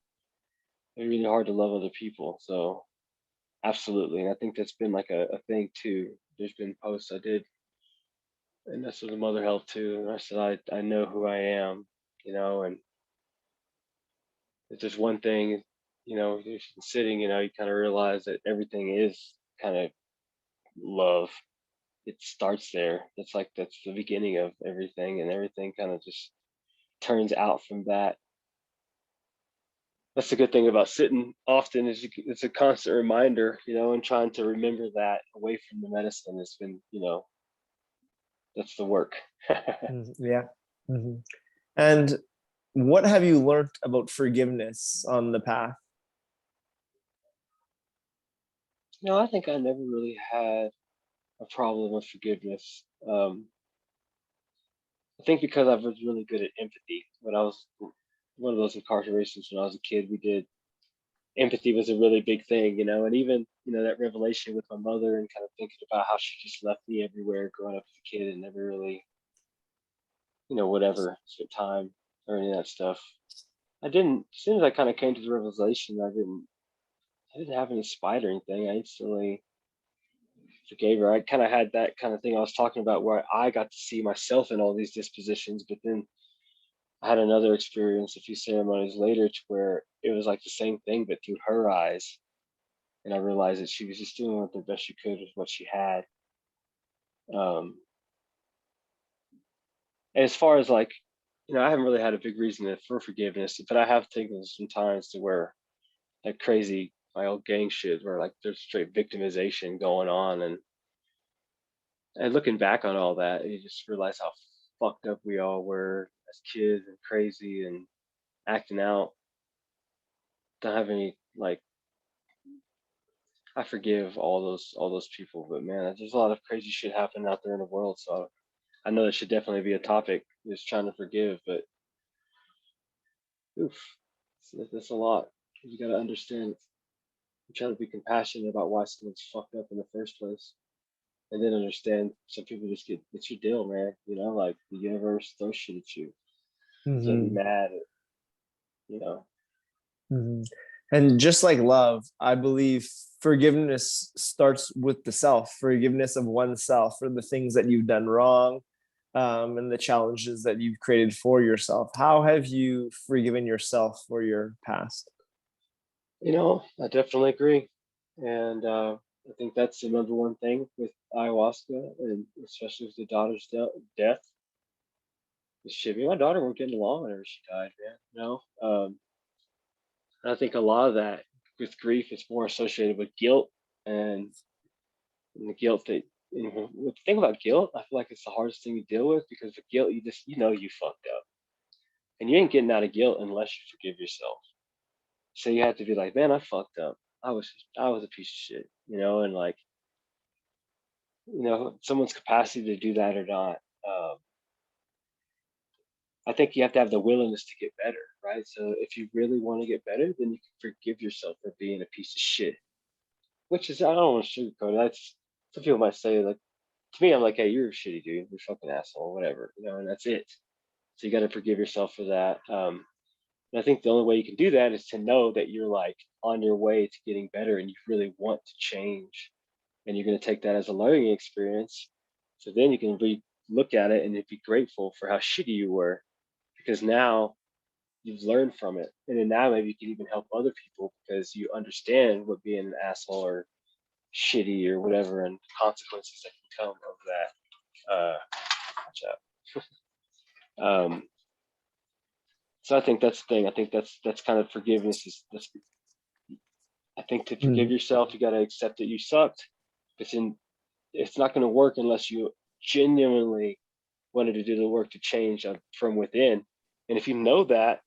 it's really hard to love other people. So absolutely, and I think that's been like a thing too. There's been posts I did, and that's with the mother health too. And I said I know who I am, and it's just one thing, you're sitting, you kind of realize that everything is kind of love. It starts there. That's the beginning of everything, and everything kind of just turns out from that. That's the good thing about sitting often is it's a constant reminder, and trying to remember that away from the medicine has been, that's the work. Mhm. Yeah. Mhm. And what have you learned about forgiveness on the path? I think I never really had a problem with forgiveness. I think because I was really good at empathy when I was one of those incarcerations when I was a kid. We did empathy was a really big thing, and even that revelation with my mother and kind of thinking about how she just left me everywhere growing up as a kid and never really, whatever, spent time or any of that stuff. I didn't. As soon as I kind of came to the realization, I didn't have any spite or anything. I instantly forgave her. I kind of had that kind of thing I was talking about where I got to see myself in all these dispositions, but then I had another experience a few ceremonies later to where it was like the same thing, but through her eyes. And I realized that she was just doing what the best she could with what she had. Um, and as far as like, I haven't really had a big reason for forgiveness, but I have taken some times to where like crazy, my old gang shit, where like there's straight victimization going on, and looking back on all that, you just realize how fucked up we all were as kids and crazy and acting out. Don't have any like I forgive all those people, but man, there's a lot of crazy shit happening out there in the world. So I know that should definitely be a topic, is trying to forgive. But oof, that's a lot. You got to understand. You try to be compassionate about why someone's fucked up in the first place, and then understand some people just get it's your deal, man. Like the universe throws shit at you. You can't be Mhm. mad at, you know. Mhm. And just like love, I believe forgiveness starts with the self, forgiveness of oneself for the things that you've done wrong, and the challenges that you've created for yourself. How have you forgiven yourself for your past? I definitely agree, and I think that's the number one thing with ayahuasca, and especially with the daughter's death. Shit, me and my daughter weren't getting along whenever she died, man. And I think a lot of that with grief is more associated with guilt and, and the guilt that. With the thing about guilt, I feel like it's the hardest thing to deal with because the guilt, you just you fucked up, and you ain't getting out of guilt unless you forgive yourself. So you have to be like, man, I fucked up. I was a piece of shit, and like someone's capacity to do that or not. Um, I think you have to have the willingness to get better, right? So if you really want to get better, then you can forgive yourself for being a piece of shit. Which is I don't want to sugarcoat it. That's some people might say like to me, I'm like, hey, you're a shitty dude, you're a fucking asshole, whatever, and that's it. So you got to forgive yourself for that. And I think the only way you can do that is to know that you're like on your way to getting better and you really want to change, and you're going to take that as a learning experience. So then you can look at it and be grateful for how shitty you were, because now you've learned from it. And then now maybe you can even help other people because you understand what being an asshole or shitty or whatever and consequences that can come of that. Watch out. So I think that's the thing. I think that's kind of forgiveness that's, I think to forgive Mm, yourself, you got to accept that you sucked. It's not going to work unless you genuinely wanted to do the work to change from within. And if you know that,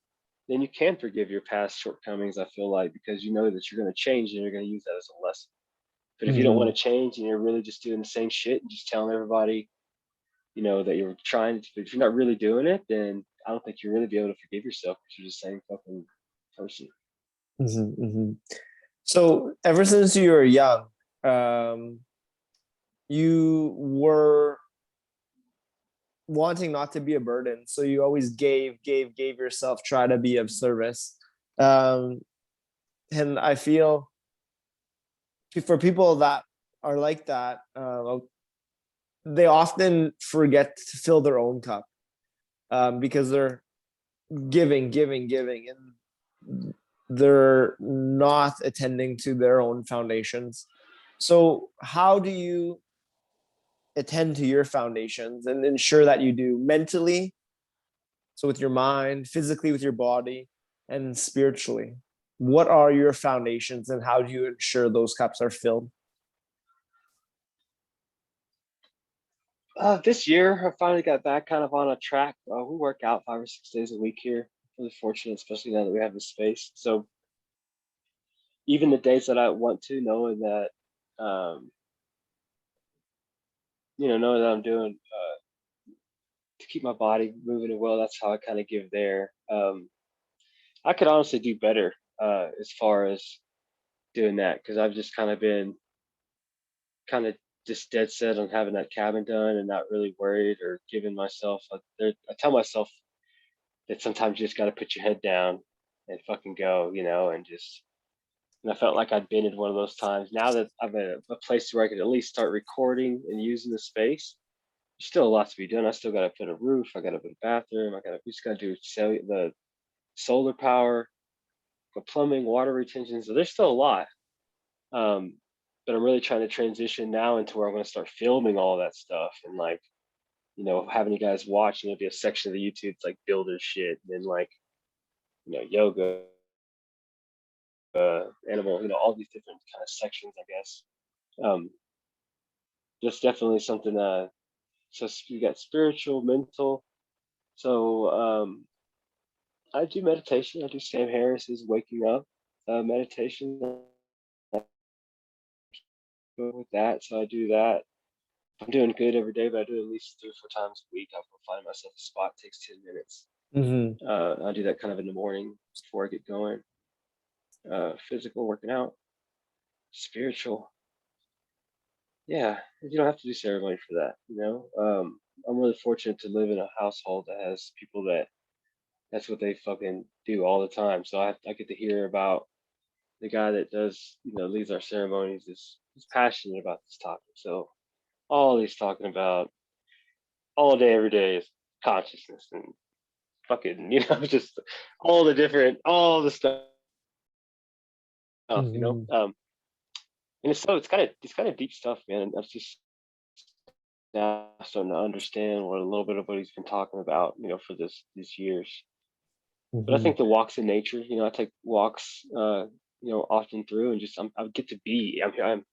then you can forgive your past shortcomings, I feel like, because you know that you're going to change and you're going to use that as a lesson. But if you don't want mhm, to change and you're really just doing the same shit and just telling everybody, that you're trying to, but if you're not really doing it, then I don't think you're really be able to forgive yourself because you're the same fucking person. mhm, mhm. So ever since you were young, um, you were wanting not to be a burden. So you always gave yourself, try to be of service. Um, and I feel for people that are like that, they often forget to fill their own cup because they're giving, and they're not attending to their own foundations. So, how do you attend to your foundations and ensure that you do mentally? So, with your mind, physically, with your body, and spiritually. What are your foundations, and how do you ensure those cups are filled? This year, I finally got back kind of on a track. We work out 5 or 6 days a week here. Really fortunate, especially now that we have the space. So even the days that I want to, knowing that, um, knowing that I'm doing to keep my body moving and well, that's how I kind of give there. I could honestly do better as far as doing that because I've just kind of been kind of just dead set on having that cabin done and not really worried or giving myself. I tell myself that sometimes you just got to put your head down and fucking go, and just. And I felt like I'd been in one of those times. Now that I'm at a place where I could at least start recording and using the space, there's still a lot to be done. I still got to put a roof. I got to put a bathroom. We just got to do the solar power, the plumbing, water retention. So there's still a lot. Um, but I'm really trying to transition now into where I'm going to start filming all that stuff and like, having you guys watch. It'll be a section of the YouTube, it's like builder shit, and then like, yoga, animal, all these different kind of sections, I guess. Um, that's definitely something. So you got spiritual, mental. So I do meditation. I do Sam Harris's Waking Up meditation. I go with that. So I do that. I'm doing good every day, but I do at least 3 or 4 times a week. I'll find myself a spot. It takes 10 minutes. Mm-hmm. I do that kind of in the morning before I get going. Physical, working out, spiritual. Yeah, you don't have to do ceremony for that. I'm really fortunate to live in a household that has people that's what they fucking do all the time. So I get to hear about the guy that does, leads our ceremonies is passionate about this topic. So all he's talking about all day, every day is consciousness and fucking, just all the stuff, Mm-hmm. and it's kind of deep stuff, man. And that's just now starting to understand what a little bit of what he's been talking about, for these years. But I Mm-hmm. think the walks in nature, I take walks, often through and just I get to be. I'm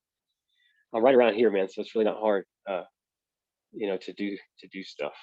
right around here, man. So it's really not hard, to do stuff.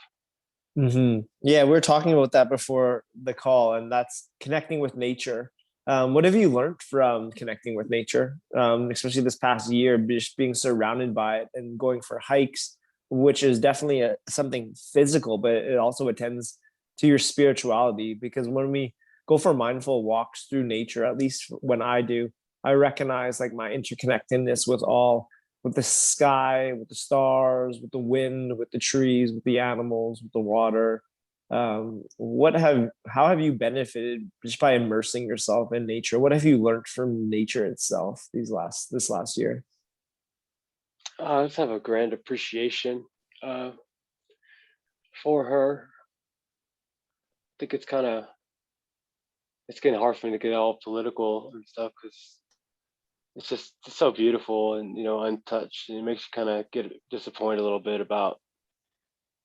Mm-hmm. Yeah, we were talking about that before the call, and that's connecting with nature. What have you learned from connecting with nature, especially this past year, just being surrounded by it and going for hikes, which is definitely something physical, but it also attends to your spirituality. Because when we go for mindful walks through nature, at least when I do, I recognize like my interconnectedness with the sky, with the stars, with the wind, with the trees, with the animals, with the water. How have you benefited just by immersing yourself in nature? What have you learned from nature itself this last year? I just have a grand appreciation uh, for her. I think it's getting hard for me to get all political and stuff because it's just it's so beautiful and untouched, and it makes you kind of get disappointed a little bit about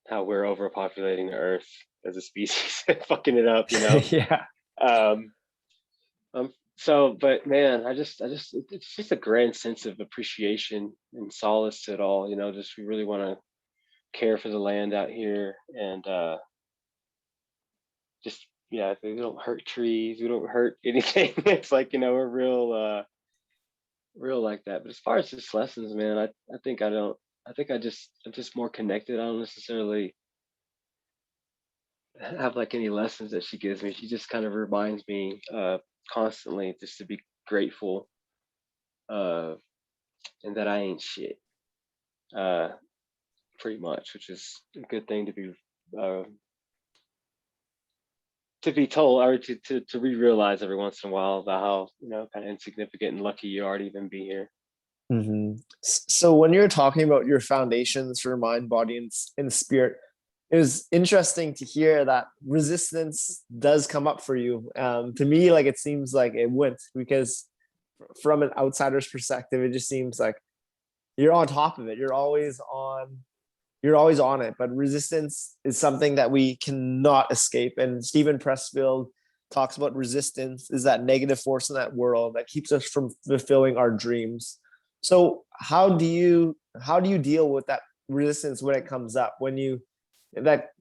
how we're overpopulating the earth as a species, fucking it up, Yeah. Um, but man, it's just a grand sense of appreciation and solace to it all. Just we really want to care for the land out here, and just yeah, we don't hurt trees, we don't hurt anything. It's like we're real like that. But as far as just lessons, man, I think I don't. I think I'm just more connected. I don't necessarily have like any lessons that she gives me. She just kind of reminds me constantly just to be grateful uh and that I ain't shit. Uh Pretty much, which is a good thing uh to be told, or to re-realize every once in a while about how, kind of insignificant and lucky you are to even be here. So when you're talking about your foundations for mind, body, and spirit, it was interesting to hear that resistance does come up for you. To me, like it seems like it wouldn't, because from an outsider's perspective, it just seems like you're on top of it. You're always on it. But resistance is something that we cannot escape. And Stephen Pressfield talks about resistance is that negative force in that world that keeps us from fulfilling our dreams. So how do you deal with that resistance when it comes up, when you that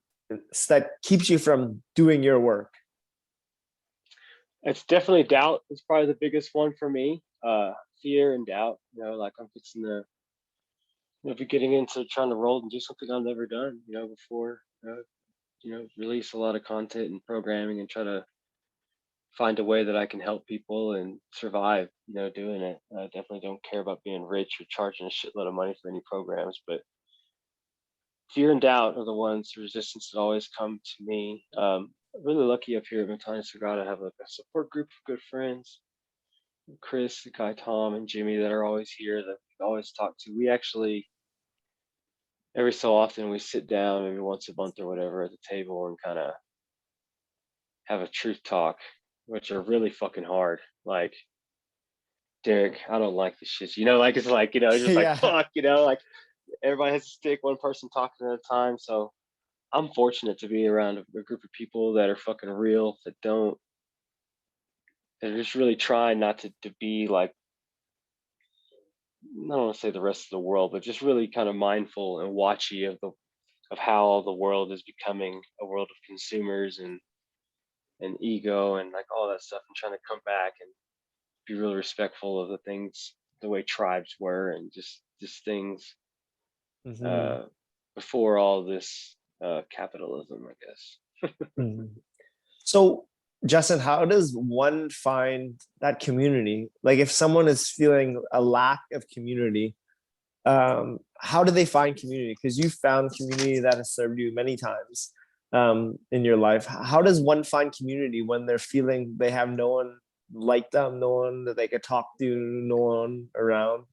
that keeps you from doing your work? It's definitely doubt. It's probably the biggest one for me. Fear and doubt. Like I'm fixing to be getting into trying to roll and do something I've never done. Before. Release a lot of content and programming and try to find a way that I can help people and survive, doing it. I definitely don't care about being rich or charging a shitload of money for any programs, but fear and doubt are the ones, resistance that always come to me. Really lucky up here at Montana Sagrada. I have like a support group of good friends, Chris, the guy Tom, and Jimmy that are always here that we always talk to. We actually every so often we sit down maybe once a month or whatever at the table and kind of have a truth talk, which are really fucking hard. Like, Derek, I don't like this shit. Like it's like, it's just like Yeah. fuck, like everybody has to stick one person talking at a time. So I'm fortunate to be around a group of people that are fucking real, that are just really trying not to be like, I don't want to say the rest of the world, but just really kind of mindful and watchy of how the world is becoming a world of consumers and ego and like all that stuff, and trying to come back and be really respectful of the things, the way tribes were, and just things Mhm. uh, before all this capitalism, I guess. Mhm. So, Justin, how does one find that community? Like, if someone is feeling a lack of community, how do they find community? Because you found community that has served you many times in your life. How does one find community when they're feeling they have no one like them, no one that they could talk to, no one around?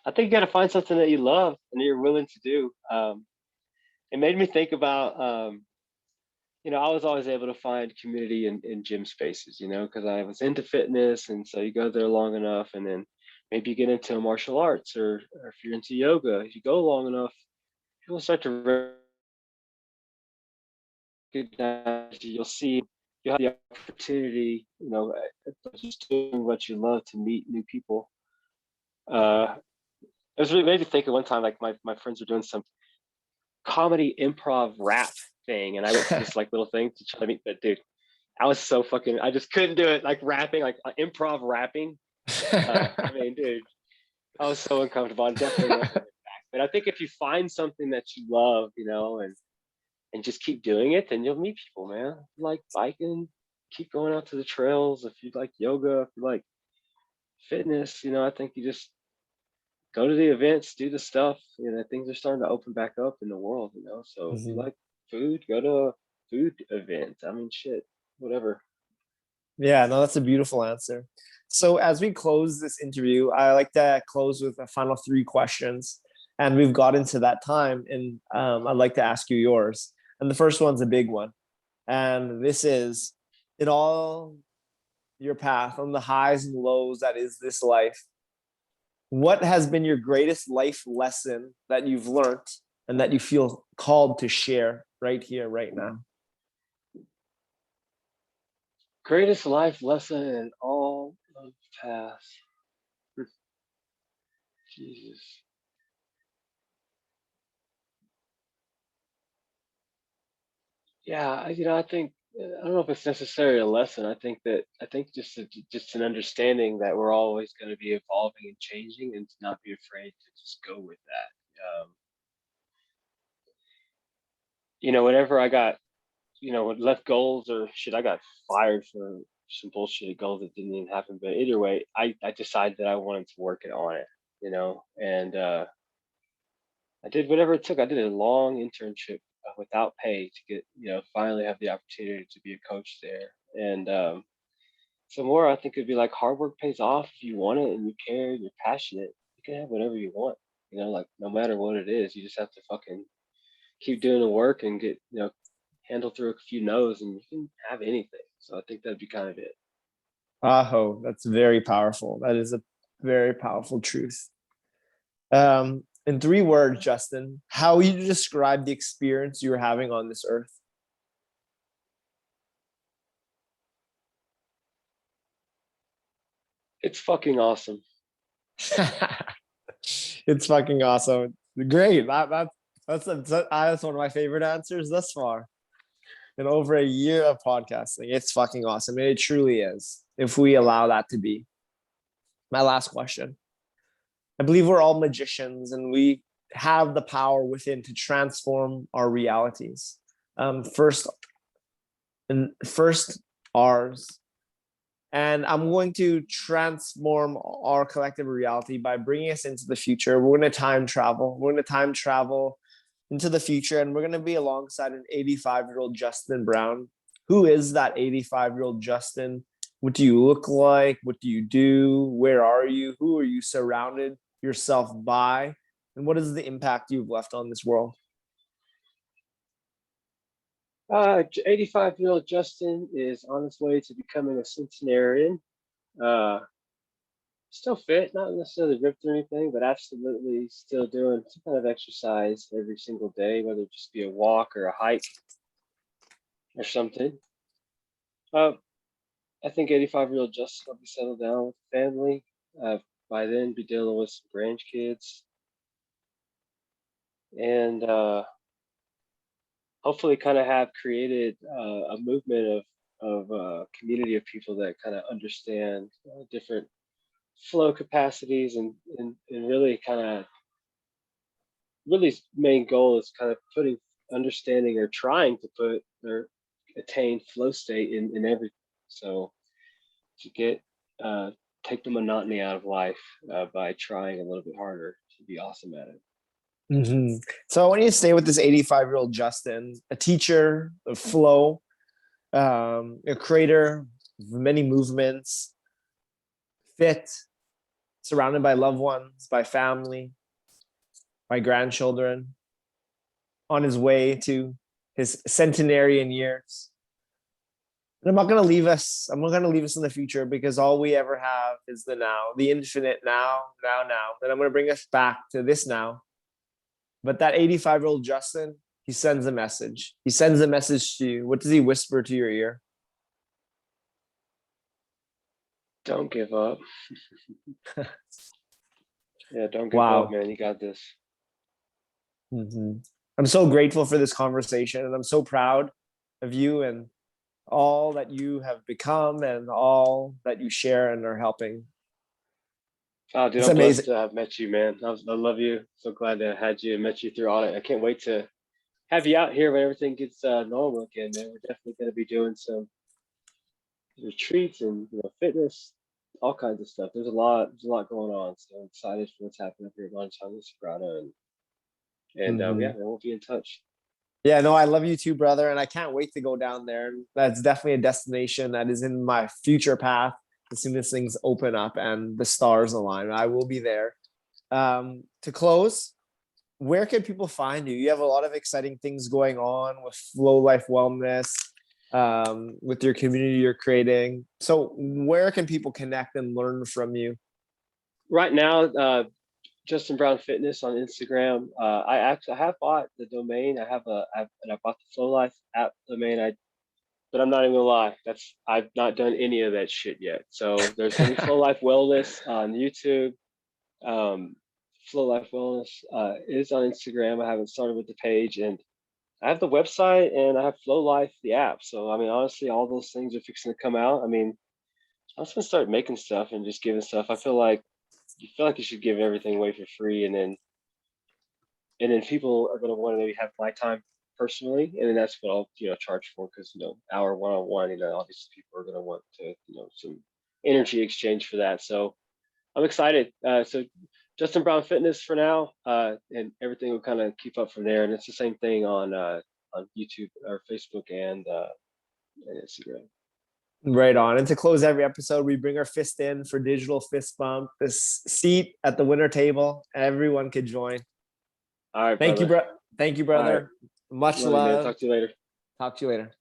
I think you got to find something that you love and you're willing to do. It made me think about, I was always able to find community in gym spaces, because I was into fitness. And so you go there long enough, and then maybe you get into martial arts, or if you're into yoga, if you go long enough, people start to recognize you. You'll see, you have the opportunity, just doing what you love, to meet new people. Uh, it was really made me think of one time, like my friends were doing some comedy improv rap thing, and I went to this like little thing to try to meet that dude. I was so fucking, I just couldn't do it. Like rapping, like improv rapping. I mean, dude, I was so uncomfortable. I definitely never went back. But I think if you find something that you love, and just keep doing it, then you'll meet people, man. If you like biking, keep going out to the trails. If you like yoga, if you like fitness, I think you just go to the events, do the stuff. Things are starting to open back up in the world. So if you Mhm. like food, go to food event. I mean, shit, whatever. Yeah, no, that's a beautiful answer. So as we close this interview, I like to close with a final three questions. And we've got into that time, and I'd like to ask you yours. And the first one's a big one. And this is, in all your path, on the highs and lows that is this life, what has been your greatest life lesson that you've learned and that you feel called to share right here, right now? Greatest life lesson in all of paths. Jesus. Yeah, I think I don't know if it's necessarily a lesson. I think just an understanding that we're always going to be evolving and changing, and to not be afraid to just go with that. Whenever I got when left goals or shit, I got fired for some bullshit goals that didn't even happen. But either way, I decided that I wanted to work it on it, and I did whatever it took. I did a long internship without pay to get, finally have the opportunity to be a coach there. And some more, I think it'd be like hard work pays off if you want it and you care, you're passionate. You can have whatever you want, like no matter what it is, you just have to fucking keep doing the work and get, handle through a few no's and you can have anything. So I think that'd be kind of it. Aho, that's very powerful. That is a very powerful truth. In three words, Justin, how would you describe the experience you're having on this earth? It's fucking awesome. It's fucking awesome. Great. That's one of my favorite answers thus far. In over a year of podcasting, it's fucking awesome. It truly is. If we allow that to be. My last question. I believe we're all magicians and we have the power within to transform our realities. First ours. And I'm going to transform our collective reality by bringing us into the future. We're going to time travel. We're going to time travel into the future, and we're going to be alongside an 85-year-old Justin Brown. Who is that 85-year-old Justin? What do you look like? What do you do? Where are you? Who are you surrounded yourself by? And what is the impact you've left on this world? 85-year-old Justin is on his way to becoming a centenarian. Uh, Still fit, not necessarily ripped or anything, but absolutely still doing some kind of exercise every single day, whether it just be a walk or a hike or something. I think 85-year-old Justin will be settled down with family. By then, be dealing with some grandkids, and hopefully, kind of have created a movement of community of people that kind of understand different flow capacities and really kind of really main goal is kind of putting understanding or trying to put or attain flow state in everything. So to get take the monotony out of life by trying a little bit harder to be awesome at it. Mm-hmm. So I want you to stay with this 85-year-old Justin, a teacher of flow, a creator of many movements, fit, surrounded by loved ones, by family, by grandchildren, on his way to his centenarian years. And I'm not going to leave us. I'm not going to leave us in the future because all we ever have is the now, the infinite now. And I'm going to bring us back to this now. But that 85-year-old Justin, he sends a message. He sends a message to you. What does he whisper to your ear? Don't give up. Yeah, don't give Wow. up, man. You got this. Mm-hmm. I'm so grateful for this conversation, and I'm so proud of you and all that you have become and all that you share and are helping. Oh, dude, It's I'm amazing. blessed to have met you, man. I love you. So glad to have had you and met you through all it. I can't wait to have you out here when everything gets normal again, man. We're definitely going to be doing some retreats and fitness, all kinds of stuff. There's a lot going on. So I'm excited for what's happening up here at Lunch on this Sagrada, and Mm-hmm. yeah, we'll be in touch. Yeah, no, I love you too, brother, and I can't wait to go down there. That's definitely a destination that is in my future path as soon as things open up and the stars align. I will be there. To close, where can people find you? You have a lot of exciting things going on with Flow Life Wellness, with your community you're creating. So, where can people connect and learn from you? Right now, Justin Brown Fitness on Instagram. I have bought the domain. I bought the Flow Life app domain. But I'm not even gonna lie. I've not done any of that shit yet. So there's gonna be Flow Life Wellness on YouTube. Um, Flow Life Wellness is on Instagram. I haven't started with the page, and I have the website, and I have Flow Life the app. So I mean, honestly, all those things are fixing to come out. I mean, I'm just gonna start making stuff and just giving stuff. I feel like you should give everything away for free, and then people are going to want to maybe have my time personally, and then that's what I'll charge for, because our one-on-one, obviously people are going to want to some energy exchange for that. So I'm excited. So Justin Brown Fitness for now, and everything will kind of keep up from there, and it's the same thing on YouTube or Facebook and Instagram. Right on. And to close every episode, we bring our fist in for digital fist bump. This seat at the winner table, everyone could join. All right, Thank you, brother. bro. Thank you, All right. brother. Much Love you, man. love. Talk to you later. Talk to you later.